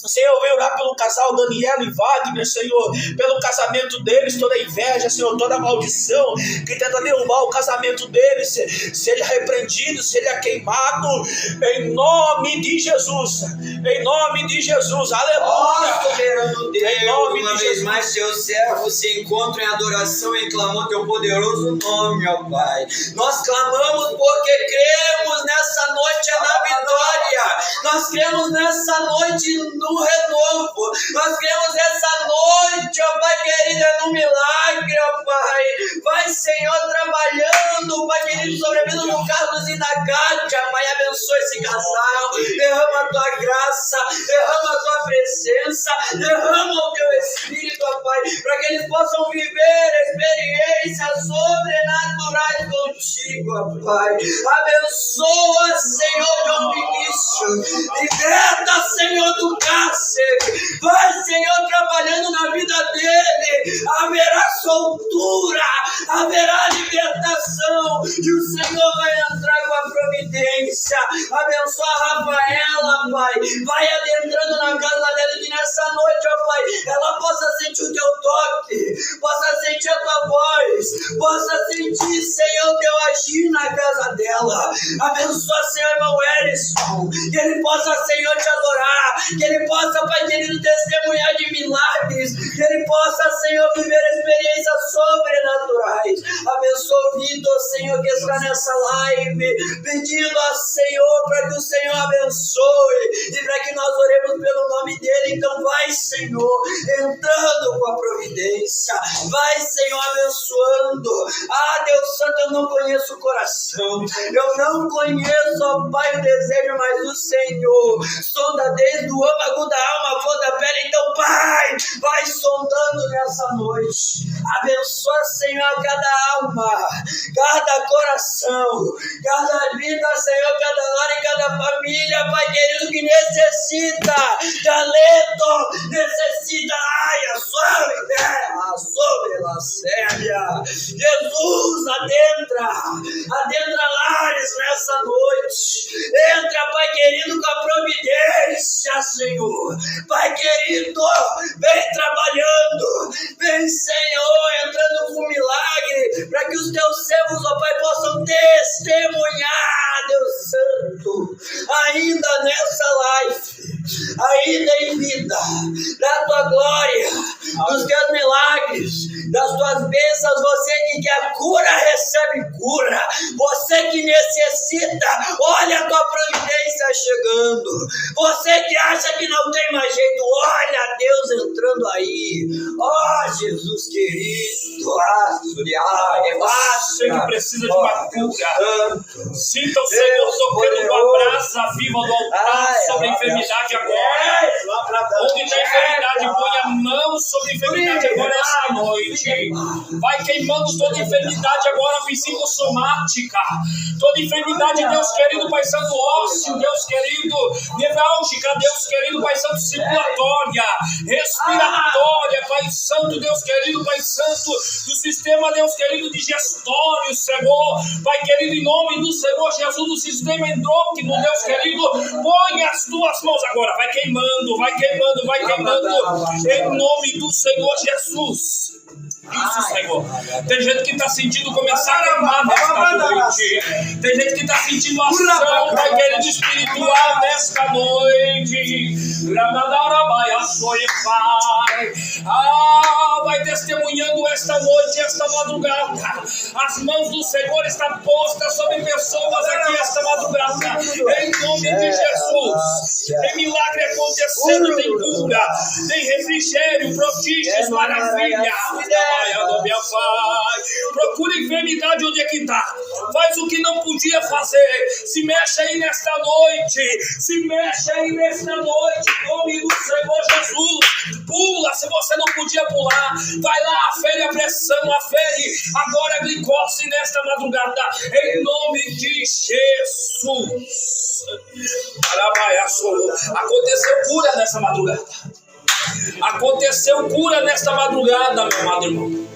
A: Senhor, venho orar pelo casal Daniela e Wagner, Senhor, pelo casamento deles, toda inveja, Senhor, toda maldição que tenta derrubar o casamento deles, seja repreendido, seja queimado, em nome de Jesus. Em nome de Jesus. Aleluia.
F: Soberano Deus,
A: em nome
F: uma
A: de
F: vez
A: Jesus.
F: mais seus servos se encontram em adoração e clamam teu poderoso nome, ó Pai. Nós clamamos porque cremos nessa noite na vitória. Nós cremos nessa noite no renovo. Nós cremos nessa noite, ó Pai querido, no milagre, ó Pai. Vai, Senhor, trabalhando, Pai querido, sobre a vida do Carlos e da Kátia, Pai. Abençoa esse casal. Derrama a tua graça, derrama a tua presença, derrama o teu Espírito, ó Pai, para que eles possam viver experiências sobrenaturais contigo, ó Pai. Abençoa, Senhor, João Vinícius. Liberta, Senhor, do cárcere. Vai, Senhor, trabalhando na vida dele. Haverá soltura, haverá libertação. E o Senhor vai entrar com a providência. Abençoa a Rafaela, Pai. Vai adentrando na casa dela, que nessa noite, ó Pai, ela possa sentir o teu toque, possa sentir a tua voz, possa sentir, Senhor, o teu agir na casa dela. Abençoa, Senhor, irmão Erison, que ele possa, Senhor, te adorar, que ele possa, Pai querido, testemunhar de milagres, que ele possa, Senhor, viver experiências sobrenaturais. Abençoa o Vitor, Senhor, que está nessa live, pedindo ao Senhor para que o Senhor abençoe e para que nós oremos pelo nome dele. Então vai, Senhor, entrando com a providência, vai, Senhor, abençoando. Ah, Deus Santo, eu não conheço o coração, eu não conheço, ó Pai, o desejo, mas o Senhor sonda desde o âmago da alma, a flor da pele. Então, Pai, vai sondando nessa noite. Abençoa, Senhor, cada alma, cada coração, cada vida, Senhor, cada lar e cada família, Pai querido, que necessita de alento, necessita, a sua terra, sobre a séria. Jesus, adentra lares nessa noite. Entra, Pai querido, com a providência, Senhor. Pai querido, vem trabalhando, vem, Senhor, entrando com milagre, para que os teus servos, ó Pai, possam testemunhar, Deus Santo, ainda nessa live, ainda em vida, da tua glória, dos teus milagres, das tuas bênçãos. Você que quer cura, recebe cura. Você que necessita, olha a tua providência chegando. Você que acha que não tem mais jeito, olha Deus entrando aí. Ó Jesus querido,
A: você que precisa de uma cura, sinta o Senhor tocando uma brasa viva do altar sobre a enfermidade agora. Onde está a enfermidade, põe a mão sobre a enfermidade agora esta noite. Vai queimando toda enfermidade agora, psicossomática. Toda enfermidade, Deus querido, Pai Santo, ósseo, Deus querido, nevrálgica, Deus querido, Pai Santo, circulatória, respiratória, Pai Santo, Deus querido, Pai Santo, do sistema, Deus querido, digestório, Senhor, Pai querido, em nome do Senhor Jesus, do sistema endócrino, Deus querido, põe as tuas mãos agora, vai queimando, vai queimando, vai queimando, em nome do Senhor Jesus. Isso, Senhor. Tem gente que está sentindo começar a queimar nesta noite. Tem gente que está sentindo ação, Pai querido, espiritual nesta noite. Vai testemunhando esta noite, esta madrugada. As mãos do Senhor estão postas sobre pessoas aqui esta madrugada. Em nome de Jesus. Tem milagre acontecendo, tem cura, tem refrigério, prodígios, maravilha. Procura enfermidade onde é que está. Faz o que não podia fazer. Se mexe aí nesta noite. Se mexe aí nesta noite. Em nome do Senhor Jesus. Pula se você não podia pular. Vai lá, afere a pressão, afere agora a glicose nesta madrugada. Em nome de Jesus. Aconteceu cura nessa madrugada. Aconteceu cura nesta madrugada, meu amado irmão.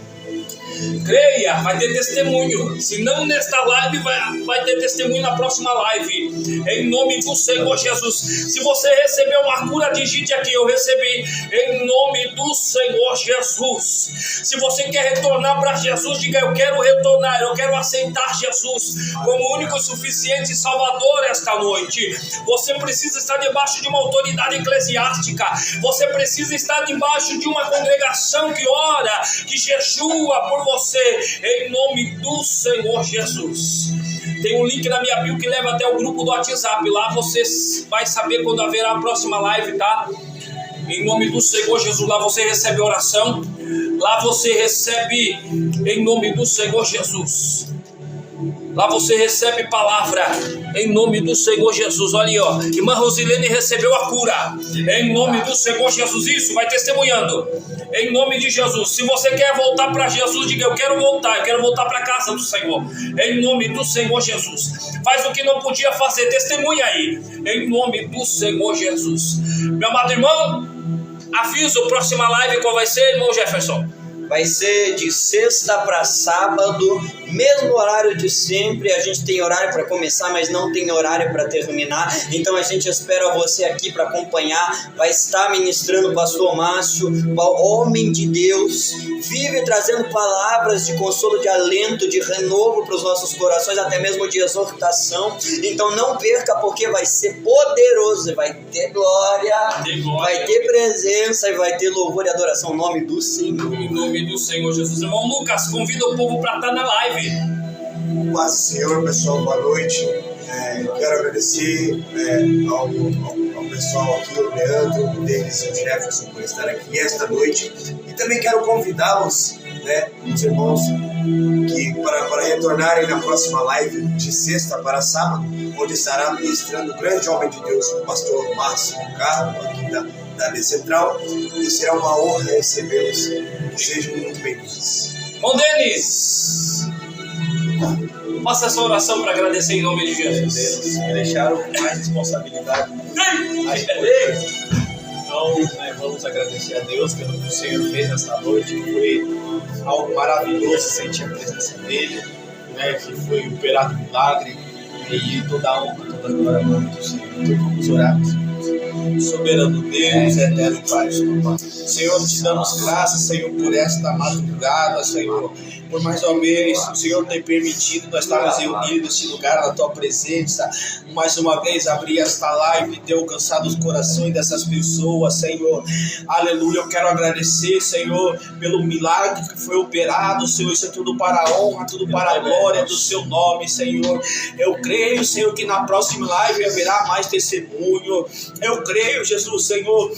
A: Creia, vai ter testemunho. Se não nesta live, vai ter testemunho na próxima live. Em nome do Senhor Jesus. Se você recebeu uma cura, digite aqui: eu recebi. Em nome do Senhor Jesus. Se você quer retornar para Jesus, diga: eu quero retornar. Eu quero aceitar Jesus como único, suficiente Salvador esta noite. Você precisa estar debaixo de uma autoridade eclesiástica. Você precisa estar debaixo de uma congregação que ora, que jejua por você, em nome do Senhor Jesus. Tem um link na minha bio que leva até o grupo do WhatsApp. Lá você vai saber quando haverá a próxima live, tá? Em nome do Senhor Jesus. Lá você recebe oração. Lá você recebe, em nome do Senhor Jesus. Lá você recebe palavra, em nome do Senhor Jesus. Olha aí, ó. Irmã Rosilene recebeu a cura, em nome do Senhor Jesus. Isso, vai testemunhando, em nome de Jesus. Se você quer voltar para Jesus, diga: eu quero voltar para a casa do Senhor, em nome do Senhor Jesus. Faz o que não podia fazer, testemunha aí, em nome do Senhor Jesus. Meu amado irmão, aviso, próxima live qual vai ser, irmão Jefferson?
F: Vai ser de sexta para sábado, mesmo horário de sempre. A gente tem horário para começar, mas não tem horário para terminar. Então a gente espera você aqui para acompanhar. Vai estar ministrando o pastor Márcio, o homem de Deus. Vive trazendo palavras de consolo, de alento, de renovo para os nossos corações, até mesmo de exortação. Então não perca, porque vai ser poderoso. Vai ter glória, vai ter presença e vai ter louvor e adoração no nome do Senhor.
A: Em nome do Senhor Jesus. Irmão Lucas, convida o povo para estar na live.
D: Paz do Senhor, pessoal, boa noite. Quero agradecer ao pessoal aqui, o Leandro, o Denis e o Jefferson, por estar aqui esta noite. E também quero convidá-los, os irmãos, para retornarem na próxima live de sexta para sábado, onde estará ministrando o grande homem de Deus, o pastor Márcio Carlos, aqui da Decentral, e será uma honra recebê-los. Sejam muito bem-vindos.
A: Bom, Denis, faça essa oração para agradecer em nome de Jesus.
E: Deus me deixaram com mais responsabilidade. Então, vamos agradecer a Deus pelo que o Senhor fez nesta noite. Foi algo maravilhoso sentir a presença dele, que foi operado um milagre, e toda a honra, toda a glória ao nome do Senhor. Então vamos orar, meus irmãos. Soberano Deus, eterno Pai, Senhor, te damos graças, Senhor, por esta madrugada, Senhor. por mais uma vez o Senhor ter permitido nós estarmos reunidos nesse lugar, na tua presença. Mais uma vez abrir esta live e ter alcançado os corações dessas pessoas, Senhor. Aleluia, eu quero agradecer, Senhor, pelo milagre que foi operado, Senhor. Isso é tudo para a honra, tudo para a glória do seu nome, Senhor. Eu creio, Senhor, que na próxima live haverá mais testemunho. Eu creio, Jesus, Senhor.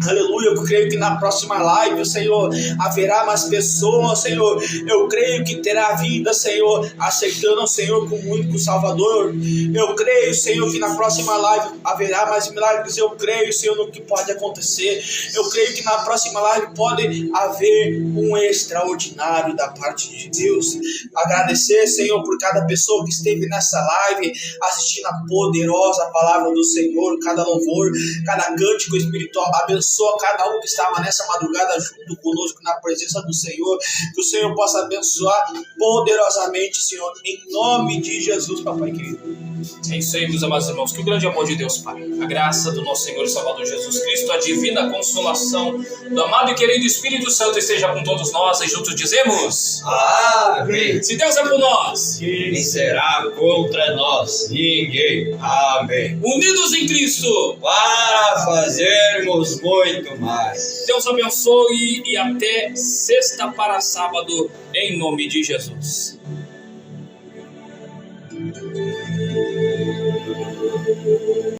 E: Aleluia, eu creio que na próxima live, Senhor, haverá mais pessoas, Senhor. Eu creio que terá vida, Senhor, aceitando o Senhor como único Salvador. Eu creio, Senhor, que na próxima live haverá mais milagres. Eu creio, Senhor, no que pode acontecer. Eu creio que na próxima live pode haver um extraordinário da parte de Deus. Agradecer, Senhor, por cada pessoa que esteve nessa live, assistindo a poderosa palavra do Senhor, cada louvor, cada cântico espiritual. Abençoa cada um que estava nessa madrugada junto conosco na presença do Senhor. Que o Senhor possa abençoar poderosamente, Senhor, em nome de Jesus, papai querido.
A: É isso aí, meus amados irmãos. Que o grande amor de Deus, Pai, a graça do nosso Senhor e Salvador Jesus Cristo, a divina consolação do amado e querido Espírito Santo esteja com todos nós, e juntos dizemos:
F: Amém.
A: Se Deus é por nós,
F: Quem será contra nós? Ninguém. Amém.
A: unidos em Cristo,
F: Para fazermos muito mais.
A: Deus abençoe e até sexta para sábado, em nome de Jesus.